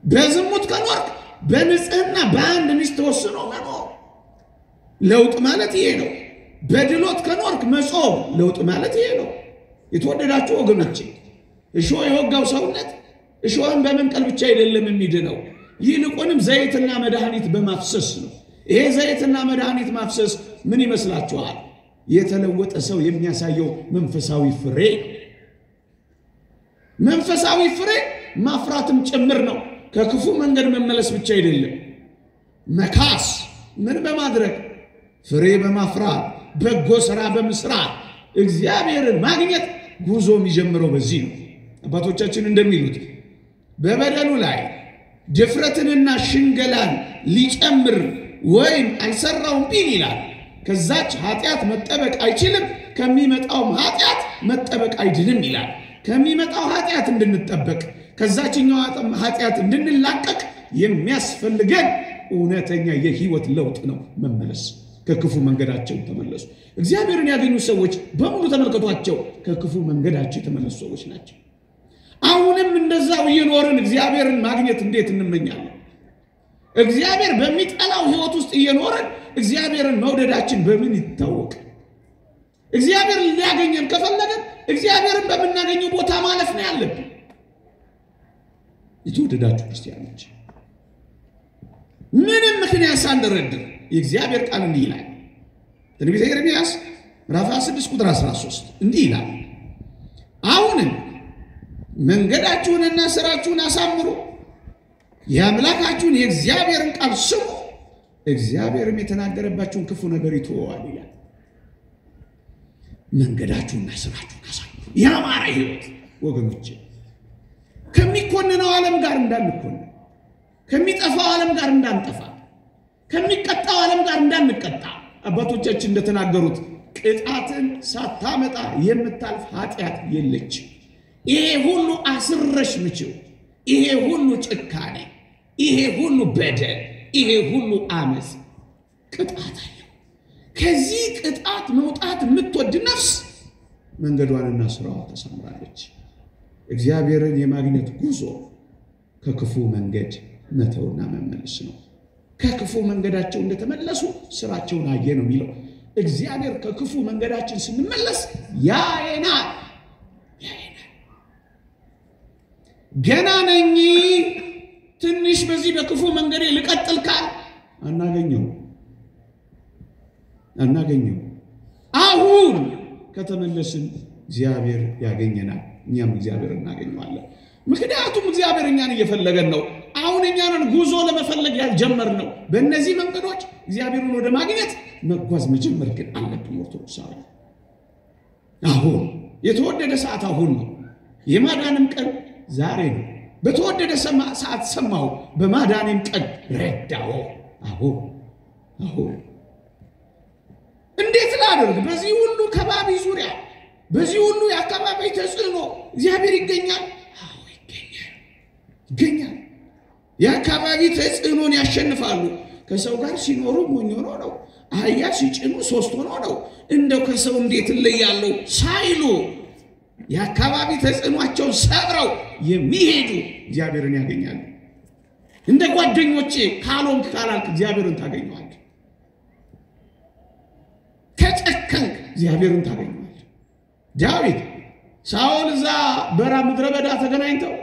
በዝሙት ከኖርክ በንጽህና በአንድ ሚስት ተወስኖ መኖር ለውጥ ማለት ይሄ ነው። በድሎት ከኖርክ መጾም ለውጥ ማለት ይሄ ነው። የተወደዳችሁ ወገኖቼ እሾህ የወጋው ሰውነት እሾህን በመንቀል ብቻ አይደለም የሚድነው፣ ይልቁንም ዘይትና መድኃኒት በማፍሰስ ነው። ይሄ ዘይትና መድኃኒት ማፍሰስ ምን ይመስላችኋል? የተለወጠ ሰው የሚያሳየው መንፈሳዊ ፍሬ፣ መንፈሳዊ ፍሬ ማፍራትም ጭምር ነው። ከክፉ መንገድ መመለስ ብቻ አይደለም። መካስ ምን በማድረግ ፍሬ በማፍራት በጎ ሥራ በመስራት እግዚአብሔርን ማግኘት ጉዞ የሚጀምረው በዚህ ነው። አባቶቻችን እንደሚሉት በበደሉ ላይ ድፍረትንና ሽንገላን ሊጨምር ወይም አልሰራውም ቢል ይላል ከዛች ኃጢአት መጠበቅ አይችልም፣ ከሚመጣው ኃጢአት መጠበቅ አይድንም ይላል። ከሚመጣው ኃጢአት እንድንጠበቅ ከዛችኛው ኃጢአት እንድንላቀቅ የሚያስፈልገን እውነተኛ የሕይወት ለውጥ ነው። መመለስ፣ ከክፉ መንገዳቸው ተመለሱ። እግዚአብሔርን ያገኙ ሰዎች በሙሉ ተመልከቷቸው፣ ከክፉ መንገዳቸው የተመለሱ ሰዎች ናቸው። አሁንም እንደዛው እየኖርን እግዚአብሔርን ማግኘት እንዴት እንመኛለን? እግዚአብሔር በሚጠላው ሕይወት ውስጥ እየኖርን እግዚአብሔርን መውደዳችን በምን ይታወቅ? እግዚአብሔር ሊያገኘን ከፈለገን እግዚአብሔርን በምናገኘው ቦታ ማለፍ ነው ያለብን። የተወደዳችሁ ክርስቲያኖች ምንም ምክንያት ሳንደረድር የእግዚአብሔር ቃል እንዲህ ይላል። ትንቢተ ኤርምያስ ምዕራፍ 6 ቁጥር 13 እንዲህ ይላል፣ አሁንም መንገዳችሁንና ሥራችሁን አሳምሩ፣ የአምላካችሁን የእግዚአብሔርን ቃል ስሙ፣ እግዚአብሔርም የተናገረባችሁን ክፉ ነገር ይተወዋል ይላል። መንገዳችሁንና ሥራችሁን አሳምሩ። ያማረ ሕይወት ወገኖቼ፣ ከሚኮንነው ዓለም ጋር እንዳንኮን፣ ከሚጠፋው ዓለም ጋር እንዳንጠፋ፣ ከሚቀጣው ዓለም ጋር እንዳንቀጣ፣ አባቶቻችን እንደተናገሩት ቅጣትን ሳታመጣ የምታልፍ ኃጢአት የለች። ይሄ ሁሉ አስረሽ ምችው፣ ይሄ ሁሉ ጭካኔ፣ ይሄ ሁሉ በደል፣ ይሄ ሁሉ አመጽ ቅጣት አለው። ከዚህ ቅጣት መውጣት የምትወድ ነፍስ መንገዷንና ስራዋን ተሰምራለች። እግዚአብሔርን የማግኘት ጉዞ ከክፉ መንገድ መተውና መመለስ ነው። ከክፉ መንገዳቸው እንደተመለሱ ስራቸውን አየ ነው የሚለው። እግዚአብሔር ከክፉ መንገዳችን ስንመለስ ያየናል። ገና ነኝ ትንሽ በዚህ በክፉ መንገዴ ልቀጥል ካል አናገኘው። አሁን ከተመለስን እግዚአብሔር ያገኘናል፣ እኛም እግዚአብሔር እናገኘዋለን። ምክንያቱም እግዚአብሔር እኛን እየፈለገን ነው። አሁን እኛን ጉዞ ለመፈለግ ያልጀመርነው በእነዚህ መንገዶች እግዚአብሔርን ወደ ማግኘት መጓዝ መጀመር ግን አለብን። ኦርቶዶክሳዊ አሁን የተወደደ ሰዓት አሁን ነው። የማዳንም ቀን ዛሬ ነው። በተወደደ ሰዓት ሰማሁ፣ በማዳንም ቀን ረዳው። አሁን እንዴት ላድርግ? በዚህ ሁሉ ከባቢ ዙሪያ፣ በዚህ ሁሉ የአካባቢ ተጽዕኖ እግዚአብሔር ይገኛል። ይገኛል። የአካባቢ ተጽዕኖን ያሸንፋሉ። ከሰው ጋር ሲኖሩ ሞኝ ሆነው ነው። አህያ ሲጭኑ 3 ሆነው ነው። እንደው ከሰው እንዴት እለያለሁ ሳይሉ የአካባቢ ተጽዕኖአቸውን ሰብረው የሚሄዱ እግዚአብሔርን ያገኛሉ። እንደ ጓደኞቼ ካልሆንክ ካላልክ እግዚአብሔርን ታገኘዋለህ። ከጨከንክ እግዚአብሔርን ታገኘዋለህ። ዳዊት ሳኦል እዛ በራ ምድረ በዳ ተገናኝተው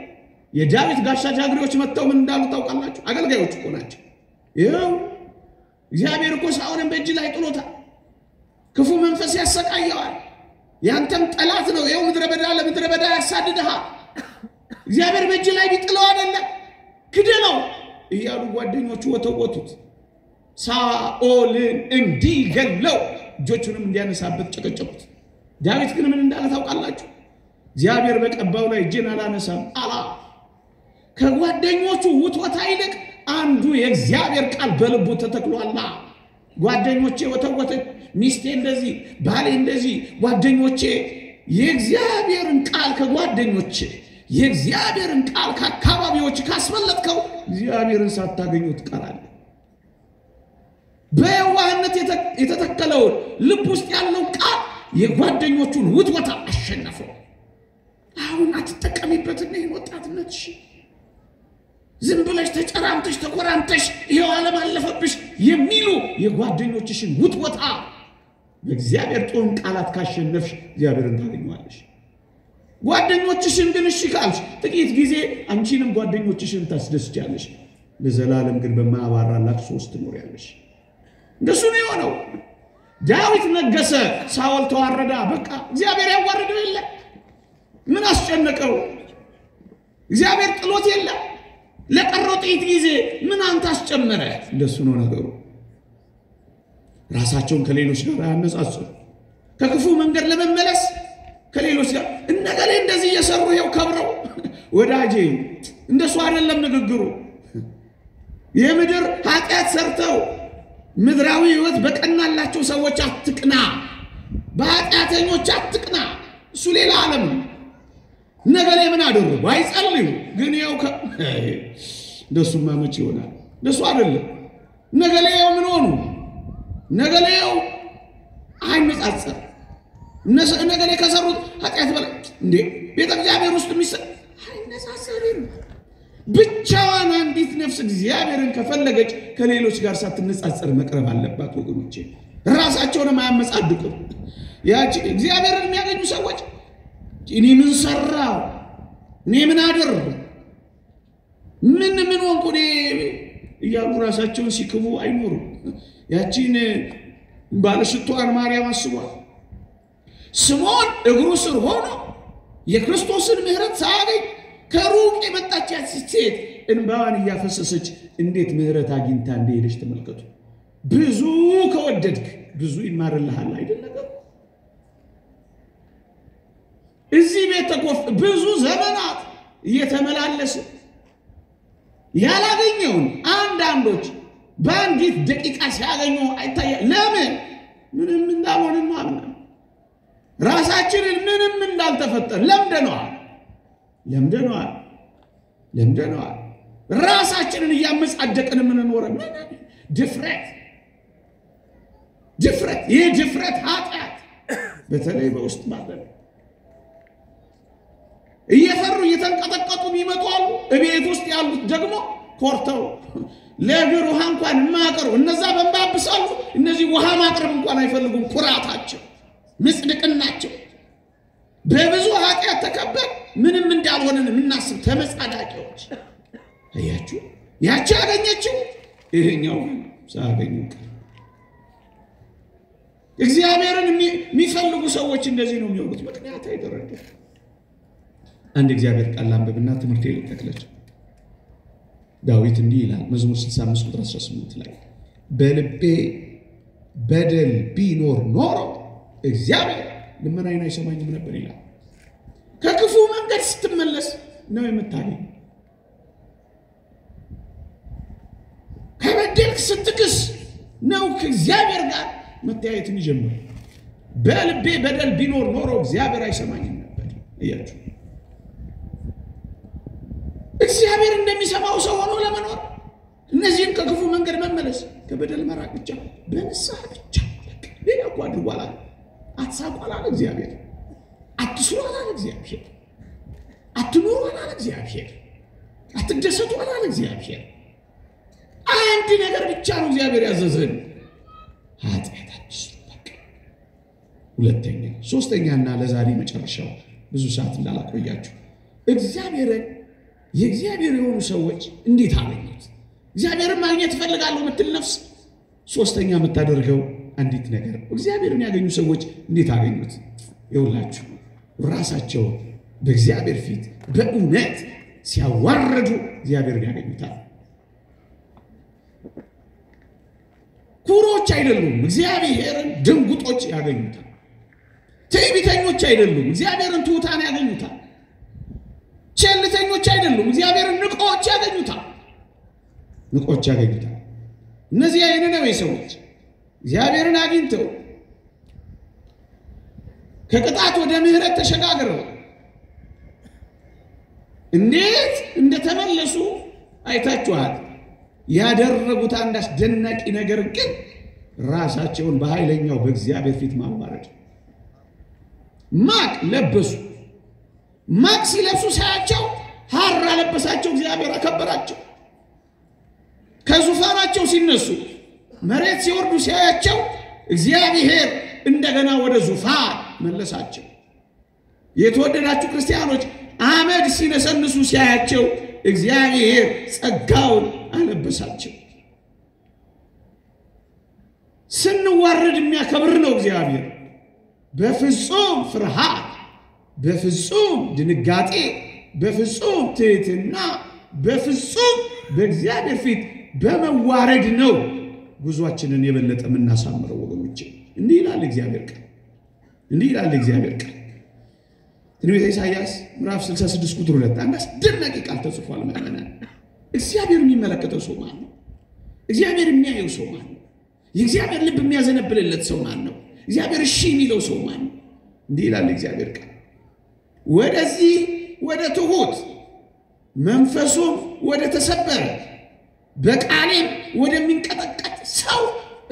የዳዊት ጋሻ ጃግሬዎች መጥተው ምን እንዳሉ ታውቃላችሁ? አገልጋዮች እኮ ናቸው። ይኸው እግዚአብሔር እኮ ሳኦልን በእጅ ላይ ጥሎታል። ክፉ መንፈስ ያሰቃየዋል። ያንተም ጠላት ነው። ይኸው ምድረ በዳ ለምድረ በዳ ያሳድድሃል። እግዚአብሔር በእጅ ላይ ቢጥለው አይደለም ክደለው እያሉ ጓደኞቹ ወተወቱት። ሳኦልን እንዲገለው እጆቹንም እንዲያነሳበት ጨቀጨቁት። ዳዊት ግን ምን እንዳለ ታውቃላችሁ? እግዚአብሔር በቀባው ላይ እጄን አላነሳም አላ። ከጓደኞቹ ውትወታ ይልቅ አንዱ የእግዚአብሔር ቃል በልቡ ተተክሏልና። ጓደኞቼ ወተወተች፣ ሚስቴ እንደዚህ፣ ባሌ እንደዚህ። ጓደኞቼ የእግዚአብሔርን ቃል ከጓደኞቼ የእግዚአብሔርን ቃል ከአካባቢዎች ካስመለጥከው እግዚአብሔርን ሳታገኘው ትቀራለህ። በየዋህነት የተተከለውን ልብ ውስጥ ያለው ቃል የጓደኞቹን ውትወታ አሸነፈው። አሁን አትጠቀሚበትና ይህን ወጣትነትሽ ዝም ብለሽ ተጨራምተሽ ተኮራምተሽ ይሄው ዓለም አለፈብሽ የሚሉ የጓደኞችሽን ውትወታ በእግዚአብሔር ጦም ቃላት ካሸነፍሽ እግዚአብሔርን ታገኘዋለሽ። ጓደኞችሽን ግን እሺ ካልሽ ጥቂት ጊዜ አንቺንም ጓደኞችሽን ታስደስቻለሽ። ለዘላለም ግን በማያባራ ለቅሶ ውስጥ ትኖሪያለሽ። እንደሱ ነው የሆነው። ዳዊት ነገሰ፣ ሳኦል ተዋረደ። በቃ እግዚአብሔር ያዋረደው የለ። ምን አስጨነቀው? እግዚአብሔር ጥሎት የለ። ለቀረው ጥቂት ጊዜ ምን አንተ አስጨመረ? እንደሱ ነው ነገሩ። ራሳቸውን ከሌሎች ጋር ያነጻጸሩ። ከክፉ መንገድ ለመመለስ ከሌሎች ጋር እነገሌ እንደዚህ እየሰሩ ይሄው ከብረው። ወዳጄ እንደሱ አይደለም ንግግሩ። የምድር ኃጢአት ሰርተው ምድራዊ ህይወት በቀናላቸው ሰዎች አትቅና፣ በኃጢአተኞች አትቅና። እሱ ሌላ ዓለም ነው። ነገሌ ምን አደረጉ? አይጸልዩ ግን ይኸው እንደሱማ መቼ ይሆናል? እንደሱ አይደለም። ነገሌው ምን ሆኑ? ነገሌው አይነጻጸር። ነገሌ ከሰሩት ኃጢአት በላይ እንዴ ቤተ እግዚአብሔር ውስጥ የሚሰጥ አይነጻጸርም። ብቻዋን አንዲት ነፍስ እግዚአብሔርን ከፈለገች ከሌሎች ጋር ሳትነጻጸር መቅረብ አለባት ወገኖቼ። ራሳቸውን ማያመጻድቁ ያቺ እግዚአብሔርን የሚያገኙ ሰዎች እኔ ምን ሰራው? እኔ ምን አደረኩ? ምን ሆንኩ እያሉ ራሳቸውን ሲክቡ አይኖሩ። ያቺን ባለሽቷን ማርያም አስቧል። ስምዖን እግሩ ስር ሆኖ የክርስቶስን ምሕረት ሳያገኝ ከሩቅ የመጣች ሴት እንባዋን እያፈሰሰች እንዴት ምሕረት አግኝታ እንደሄደች ተመልከቱ። ብዙ ከወደድክ ብዙ ይማርልሃል አይደል ነገር። እዚህ ቤት ተቆፍ ብዙ ዘመናት እየተመላለሰ ያላገኘውን አንዳንዶች በአንዲት ደቂቃ ሲያገኙ አይታያ ለምን ምንም እንዳልሆነ ማለት ራሳችንን ምንም እንዳልተፈጠረ ለምደነዋል ራሳችንን እያመጻደቅን ምን ኖረ ምን ድፍረት ይሄ ድፍረት ኃጢአት በተለይ በውስጥ ማለት እየፈሩ እየተንቀጠቀጡ ይመጣሉ እቤት ውስጥ ያሉት ደግሞ ኮርተው ለእግር ውሃ እንኳን ማቀሩ እነዛ በእንባብሳሉ እነዚህ ውሃ ማቅረብ እንኳን አይፈልጉም ኩራታቸው ምስድቅናቸው በብዙ ኃጢአት ተከበን ምንም እንዳልሆነን እናስብ ተመጻዳቂዎች አያችሁ ያቺ ያገኘችው ይሄኛው ሳገኘው እግዚአብሔርን የሚፈልጉ ሰዎች እንደዚህ ነው የሚሆኑት ምክንያት አይደረግ አንድ እግዚአብሔር ቃል አንብብና ትምህርት ይልከክላችሁ ዳዊት እንዲህ ይላል መዝሙር 65 ቁጥር 18 ላይ በልቤ በደል ቢኖር ኖሮ እግዚአብሔር ልመናዬን አይሰማኝም ነበር ይላል ከክፉ መንገድ ስትመለስ ነው የምታገኝ ከበደልክ ስትክስ ነው ከእግዚአብሔር ጋር መተያየትን ይጀምር በልቤ በደል ቢኖር ኖሮ እግዚአብሔር አይሰማኝም ነበር እያችሁ እግዚአብሔር እንደሚሰማው ሰው ሆኖ ለመኖር እነዚህን ከክፉ መንገድ መመለስ ከበደል መራቅ ብቻ በንስሐ ብቻ ሌላ እኮ አድርጓል አትሳቋል አለ እግዚአብሔር አትስሩ አለ እግዚአብሔር አትኑሩ አለ እግዚአብሔር አትደሰቱ አለ እግዚአብሔር አንድ ነገር ብቻ ነው እግዚአብሔር ያዘዘን ኃጢአት አትስሩ በቃ ሁለተኛ ሶስተኛና ለዛሬ መጨረሻው ብዙ ሰዓት እንዳላቆያችሁ እግዚአብሔርን የእግዚአብሔር የሆኑ ሰዎች እንዴት አገኙት እግዚአብሔርን ማግኘት ፈልጋለሁ ምትል ነፍስ ሶስተኛ የምታደርገው አንዲት ነገር እግዚአብሔርን ያገኙ ሰዎች እንዴት አገኙት ይውላችሁ ራሳቸው በእግዚአብሔር ፊት በእውነት ሲያዋርዱ እግዚአብሔርን ያገኙታል ኩሮች አይደሉም እግዚአብሔርን ድንጉጦች ያገኙታል ትዕቢተኞች አይደሉም እግዚአብሔርን ትሑታን ያገኙታል ቸልተኞች አይደሉም እግዚአብሔርን ንቆች ያገኙታል እነዚህ አይነው ሰዎች እግዚአብሔርን አግኝተው ከቅጣት ወደ ምህረት ተሸጋግረው እንዴት እንደተመለሱ አይታችኋል ያደረጉት አንድ አስደናቂ ነገር ግን ራሳቸውን በኃይለኛው በእግዚአብሔር ፊት ማዋረድ ማቅ ለበሱ ማቅ ሲለብሱ ሳያቸው ሐር አለበሳቸው እግዚአብሔር አከበራቸው ከዙፋናቸው ሲነሱ መሬት ሲወርዱ ሲያያቸው እግዚአብሔር እንደገና ወደ ዙፋን መለሳቸው የተወደዳችሁ ክርስቲያኖች አመድ ሲነሰንሱ ሲያያቸው እግዚአብሔር ጸጋውን አለበሳቸው ስንዋረድ የሚያከብር ነው እግዚአብሔር በፍጹም ፍርሃት በፍጹም ድንጋጤ በፍጹም ትህትና በፍጹም በእግዚአብሔር ፊት በመዋረድ ነው ጉዟችንን የበለጠ እናሳምረው ወገኖቼ እንዲህ ይላል እግዚአብሔር ቃል ትንቢተ ኢሳይያስ ምዕራፍ 66 ቁጥር 2 አንድ አስደናቂ ቃል ተጽፏል ማለት ነው እግዚአብሔር የሚመለከተው ሰው ማን ነው እግዚአብሔር የሚያየው ሰው ማን ነው የእግዚአብሔር ልብ የሚያዘነብልለት ሰው ማን ነው እግዚአብሔር እሺ የሚለው ሰው ማን ነው እንዲህ ይላል እግዚአብሔር ቃል ወደዚህ ወደ ትሁት መንፈሱም ወደ ተሰበረ በቃሌም ወደሚንቀጠቀጥ ሰው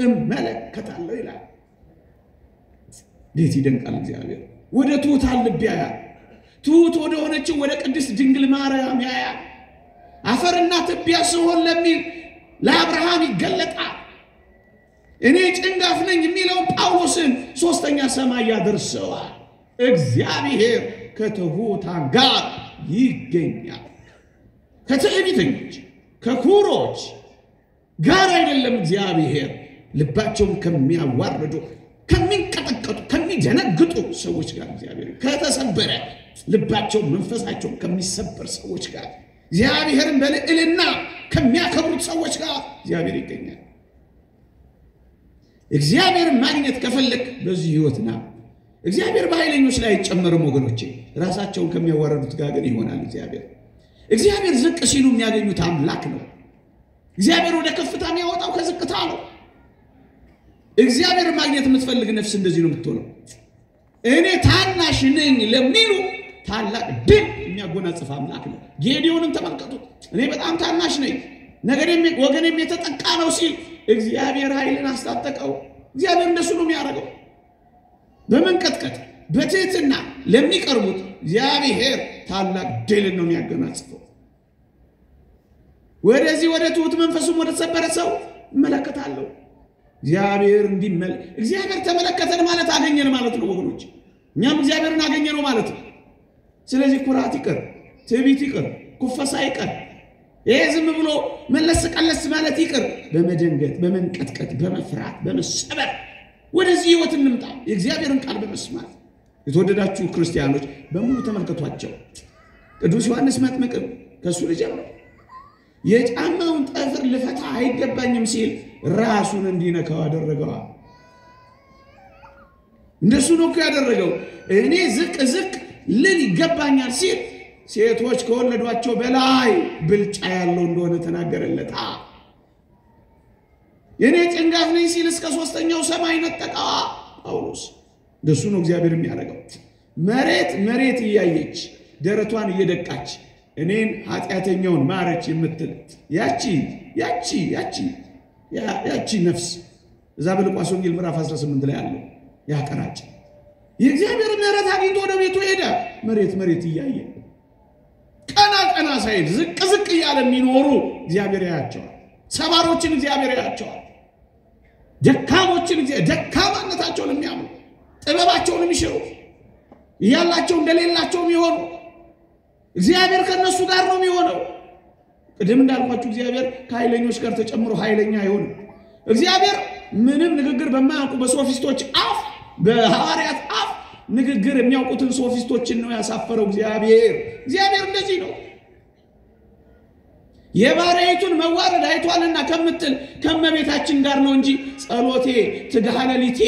እመለከታለሁ ይላል ጌታ ይደንቃል እግዚአብሔር ወደ ትሁት ልብ ያያል ትሁት ወደ ሆነችው ወደ ቅድስት ድንግል ማርያም ያያል አፈርና ትቢያ ሲሆን ለሚል ለአብርሃም ይገለጣል እኔ ጭንጋፍ ነኝ የሚለው ጳውሎስን ሶስተኛ ሰማይ ያደርሰዋል እግዚአብሔር ከትሁታን ጋር ይገኛል ከትዕቢተኞች ከኩሮች ጋር አይደለም እግዚአብሔር ልባቸውን ከሚያዋርዱ ከሚንቀጠቀጡ ከሚደነግጡ ሰዎች ጋር እግዚአብሔር ከተሰበረ ልባቸው መንፈሳቸው ከሚሰበር ሰዎች ጋር እግዚአብሔርን በልዕልና ከሚያከብሩት ሰዎች ጋር እግዚአብሔር ይገኛል እግዚአብሔርን ማግኘት ከፈለክ በዚህ ህይወትና እግዚአብሔር በኃይለኞች ላይ አይጨመርም ወገኖቼ ራሳቸውን ከሚያዋርዱት ጋር ግን ይሆናል እግዚአብሔር ዝቅ ሲሉ የሚያገኙት አምላክ ነው እግዚአብሔር ወደ ከፍታ የሚያወጣው ከዝቅታ ነው። እግዚአብሔር ማግኘት የምትፈልግ ነፍስ እንደዚህ ነው የምትሆነው። እኔ ታናሽ ነኝ ለሚሉ ታላቅ ድል የሚያጎናጽፍ አምላክ ነው። ጌዲዮንን ተመልከቱት። እኔ በጣም ታናሽ ነኝ ነገሬም ወገኔም የተጠቃ ነው ሲል እግዚአብሔር ኃይልን አስታጠቀው። እግዚአብሔር እንደሱ ነው የሚያደርገው። በመንቀጥቀጥ በትህትና ለሚቀርቡት እግዚአብሔር ታላቅ ድልን ነው የሚያጎናጽፈው። ወደዚህ ወደ ትሁት መንፈሱም ወደ ተሰበረ ሰው እመለከታለሁ። እግዚአብሔር ተመለከተን ማለት አገኘን ማለት ነው ወገኖች። እኛም እግዚአብሔርን አገኘነው ማለት ነው። ስለዚህ ኩራት ይቅር፣ ትዕቢት ይቅር፣ ኩፈሳ ይቅር፣ ይሄ ዝም ብሎ መለስ ቀለስ ማለት ይቅር። በመደንገጥ በመንቀጥቀጥ በመፍራት በመሰበር ወደዚህ ህይወት እንምጣ። የእግዚአብሔርን ቃል በመስማት የተወደዳችሁ ክርስቲያኖች በሙሉ ተመልከቷቸው። ቅዱስ ዮሐንስ መጥምቅ ከሱ ልጀምር የጫማውን ጠፍር ልፈታ አይገባኝም ሲል ራሱን እንዲነካው አደረገው። እንደሱ ነው ያደረገው። እኔ ዝቅ ልል ይገባኛል ሲል ሴቶች ከወለዷቸው በላይ ብልጫ ያለው እንደሆነ ተናገረለት። የኔ ጭንጋፍ ነኝ ሲል እስከ ሶስተኛው ሰማይ ነጠቃ ጳውሎስ። እንደሱ ነው እግዚአብሔር የሚያደርገው። መሬት እያየች ደረቷን እየደቃች እኔን ኃጢአተኛውን ማረች የምትል ያቺ ነፍስ እዛ በሉቃስ ወንጌል ምዕራፍ 18 ላይ ያለው ያቀራጭ የእግዚአብሔር ምሕረት አግኝቶ ወደ ቤቱ ሄደ። መሬት እያየ ቀና ሳይል ዝቅ እያለ የሚኖሩ እግዚአብሔር ያያቸዋል። ሰባሮችን እግዚአብሔር ያያቸዋል። ደካሞችን ደካማነታቸውን የሚያምኑ ጥበባቸውን የሚሽሩ ያላቸው እንደሌላቸው የሚሆኑ እግዚአብሔር ከነሱ ጋር ነው የሚሆነው። ቅድም እንዳልኳችሁ እግዚአብሔር ከኃይለኞች ጋር ተጨምሮ ኃይለኛ አይሆንም። እግዚአብሔር ምንም ንግግር በማያውቁ በሶፊስቶች አፍ በሐዋርያት አፍ ንግግር የሚያውቁትን ሶፊስቶችን ነው ያሳፈረው እግዚአብሔር እንደዚህ ነው። የባሪያይቱን መዋረድ አይቷልና ከምትል ከመቤታችን ጋር ነው እንጂ ጸሎቴ ትጋሃለሊቴ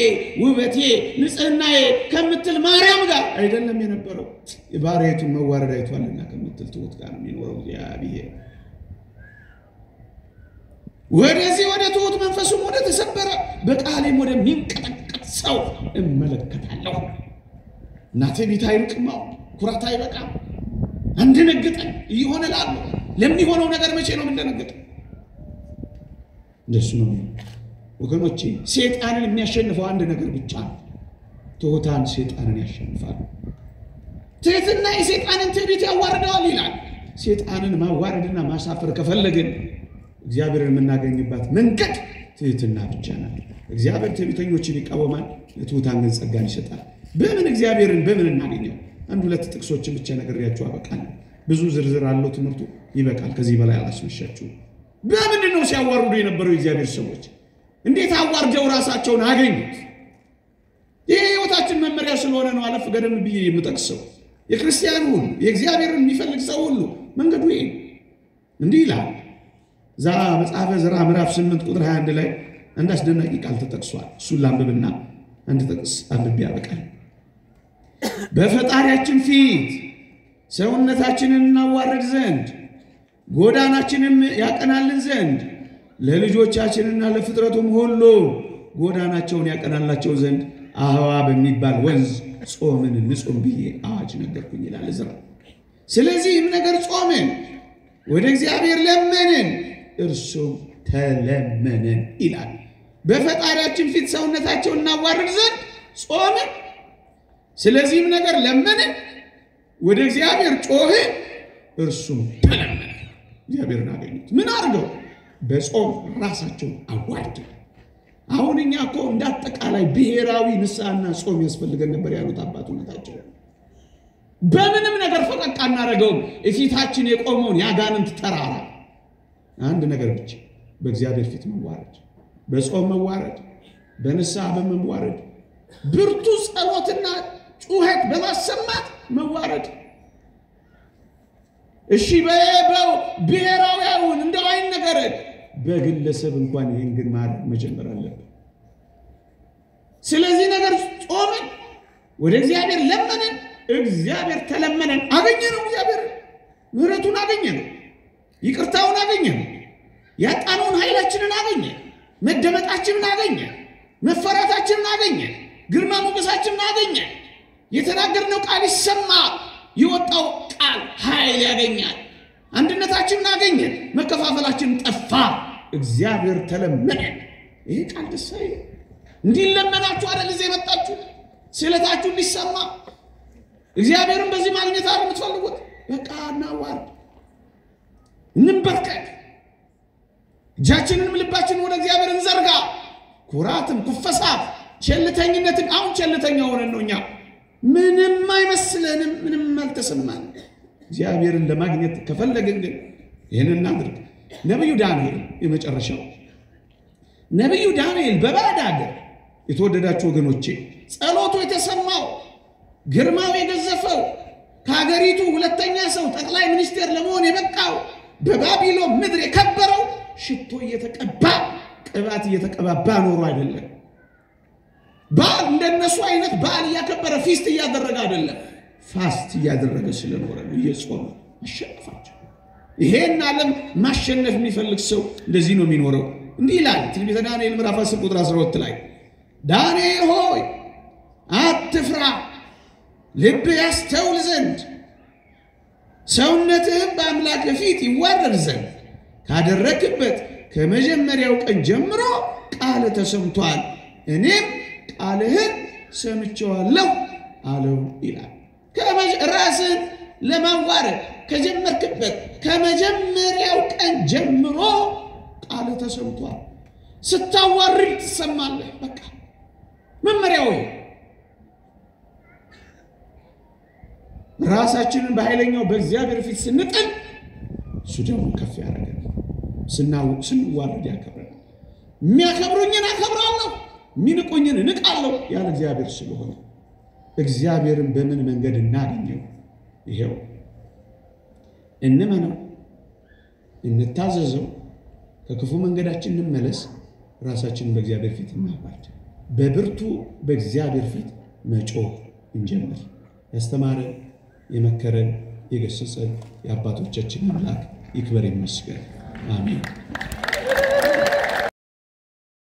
ውበቴ ንጽህናዬ ከምትል ማርያም ጋር አይደለም የነበረው። የባሪያይቱን መዋረድ አይቷልና ከምትል ትሁት ጋር ነው የሚኖረው እግዚአብሔር። ወደዚህ ወደ ትሁት መንፈሱም ወደ ተሰበረ በቃሌም ወደሚንቀጠቀጥ ሰው እመለከታለሁ። እናቴ ቢታ ይርቅማው ኩራት አይበቃም። አንደነግጠን ይሆነላል። ለሚሆነው ነገር መቼ ነው እንደነገጠ? እንደሱ ነው ወገኖቼ። ሰይጣንን የሚያሸንፈው አንድ ነገር ብቻ ነው። ትሁታን ሰይጣንን ያሸንፋሉ። ትህትና የሰይጣንን ትዕቢት ያዋርደዋል ይላል። ሰይጣንን ማዋረድና ማሳፈር ከፈለግን እግዚአብሔርን የምናገኝባት መንገድ ትህትና ብቻ ናት። እግዚአብሔር ትዕቢተኞችን ይቃወማል፣ ለትሁታን ግን ጸጋን ይሰጣል። እግዚአብሔርን በምን እናገኘው? አንድ ሁለት ጥቅሶችን ብቻ ነግሬያችሁ አበቃለሁ። ብዙ ዝርዝር አለው ትምህርቱ፣ ይበቃል። ከዚህ በላይ አላስመሻችሁም። በምንድን ነው ሲያዋርዱ የነበረው የእግዚአብሔር ሰዎች? እንዴት አዋርደው ራሳቸውን አገኙት? ይሄ ህይወታችን መመሪያ ስለሆነ ነው አለፍ ገደም ብዬ የምጠቅሰው። የክርስቲያን ሁሉ የእግዚአብሔርን የሚፈልግ ሰው ሁሉ መንገዱ ይሄ እንዲህ ይላል። መጽሐፈ ዕዝራ ምዕራፍ 8 ቁጥር 21 ላይ አንድ አስደናቂ ቃል ተጠቅሷል። እሱን ላንብብና አንድ ጥቅስ አንብቤ ያበቃል። በፈጣሪያችን ፊት ሰውነታችንን እናዋርድ ዘንድ ጎዳናችንም ያቀናልን ዘንድ ለልጆቻችንና ለፍጥረቱም ሁሉ ጎዳናቸውን ያቀናላቸው ዘንድ አህዋ በሚባል ወንዝ ጾምን እንጾም ብዬ አዋጅ ነገርኩኝ ይላል ዕዝራ። ስለዚህም ነገር ጾምን፣ ወደ እግዚአብሔር ለመንን፣ እርሱም ተለመነን ይላል። በፈጣሪያችን ፊት ሰውነታቸውን እናዋርድ ዘንድ ጾምን፣ ስለዚህም ነገር ለመንን፣ ወደ እግዚአብሔር ጮህን፣ እርሱም ተለመነ። እግዚአብሔርን አገኙት። ምን አድርገው? በጾም ራሳቸውን አዋርደው። አሁን እኛ እኮ እንዳጠቃላይ ብሔራዊ ንስሐና ጾም ያስፈልገን ነበር ያሉት አባቶቻቸው። በምንም ነገር ፈቀቅ አናደርገውም። እፊታችን የቆመውን ያጋንንት ተራራ አንድ ነገር ብቻ፣ በእግዚአብሔር ፊት መዋረድ፣ በጾም መዋረድ፣ በንስሐ በመዋረድ፣ ብርቱ ጸሎትና ጩኸት በማሰማት መዋረድ። እሺ ብሔራዊውን እንደው አይን ነገር በግለሰብ እንኳን ይሄን ግን ማድረግ መጀመር አለብን። ስለዚህ ነገር ጾምን፣ ወደ እግዚአብሔር ለመንን፣ እግዚአብሔር ተለመነን። አገኘነው፣ እግዚአብሔር ምሕረቱን አገኘነው፣ ይቅርታውን አገኘነው። ያጣነውን ኃይላችንን አገኘ መደመጣችንን አገኘ መፈራታችንን አገኘ ግርማ ሞገሳችንን አገኘ የተናገርነው ቃል ይሰማ የወጣው ቃል ኃይል ያገኛል አንድነታችንን አገኘ መከፋፈላችን ጠፋ እግዚአብሔር ተለመነ ይሄ ቃል ደሳይ እንዲለመናችሁ አይደል እዚህ መጣችሁ ስለታችሁ ሊሰማ እግዚአብሔርን በዚህ ማግኘት አይደል የምትፈልጉት በቃ እናዋር እንበርከክ እጃችንንም ልባችንን ወደ እግዚአብሔር እንዘርጋ ኩራትም ኩፈሳት ቸልተኝነትን አሁን ቸልተኛ ሆነን ነውኛ ምንም አይመስልንም ምንም አልተሰማን እግዚአብሔርን ለማግኘት ከፈለግን ግን ይሄንን እናድርግ ነብዩ ዳንኤል የመጨረሻው ነብዩ ዳንኤል በባዕድ አገር የተወደዳችሁ ወገኖቼ ጸሎቱ የተሰማው ግርማው የገዘፈው ከሀገሪቱ ሁለተኛ ሰው ጠቅላይ ሚኒስቴር ለመሆን የበቃው በባቢሎን ምድር የከበረው ሽቶ እየተቀባ ቅባት እየተቀባባ ኖሮ አይደለም ባል እንደነሱ አይነት ባል ያከበረ ፊስት ያደረገ አይደለም ፋስት ያደረገ ስለኖረ እየጾመ አሸነፋቸው ይሄን ዓለም ማሸነፍ የሚፈልግ ሰው እንደዚህ ነው የሚኖረው እንዲህ ይላል ትንቢተ ዳንኤል ምዕራፍ 10 ቁጥር 12 ላይ ዳንኤል ሆይ አትፍራ ልብ ያስተውል ዘንድ ሰውነትህም በአምላክ ፊት ይዋረድ ዘንድ ካደረክበት ከመጀመሪያው ቀን ጀምሮ ቃል ተሰምቷል እኔም ቃልህን ሰምቼዋለሁ አለው ይላል ራስን ለማዋረድ ከጀመርክበት ከመጀመሪያው ቀን ጀምሮ ቃል ተሰምቷል ስታዋርድ ትሰማለህ በቃ መመሪያው ራሳችንን በኃይለኛው በእግዚአብሔር ፊት ስንጥል እሱ ደግሞ ከፍ ያደርጋል ስንዋረድ ያከብራል የሚያከብሩኝን አከብራለሁ ሚንቁኝን ንቃለሁ ያለ እግዚአብሔር ስለሆነ እግዚአብሔርን በምን መንገድ እናገኘው ይሄው እንመነው እንታዘዘው ከክፉ መንገዳችን እንመለስ ራሳችንን በእግዚአብሔር ፊት እናባርክ በብርቱ በእግዚአብሔር ፊት መጮህ እንጀምር ያስተማረን የመከረን የገሰጸን የአባቶቻችን አምላክ ይክበር ይመስገን አሜን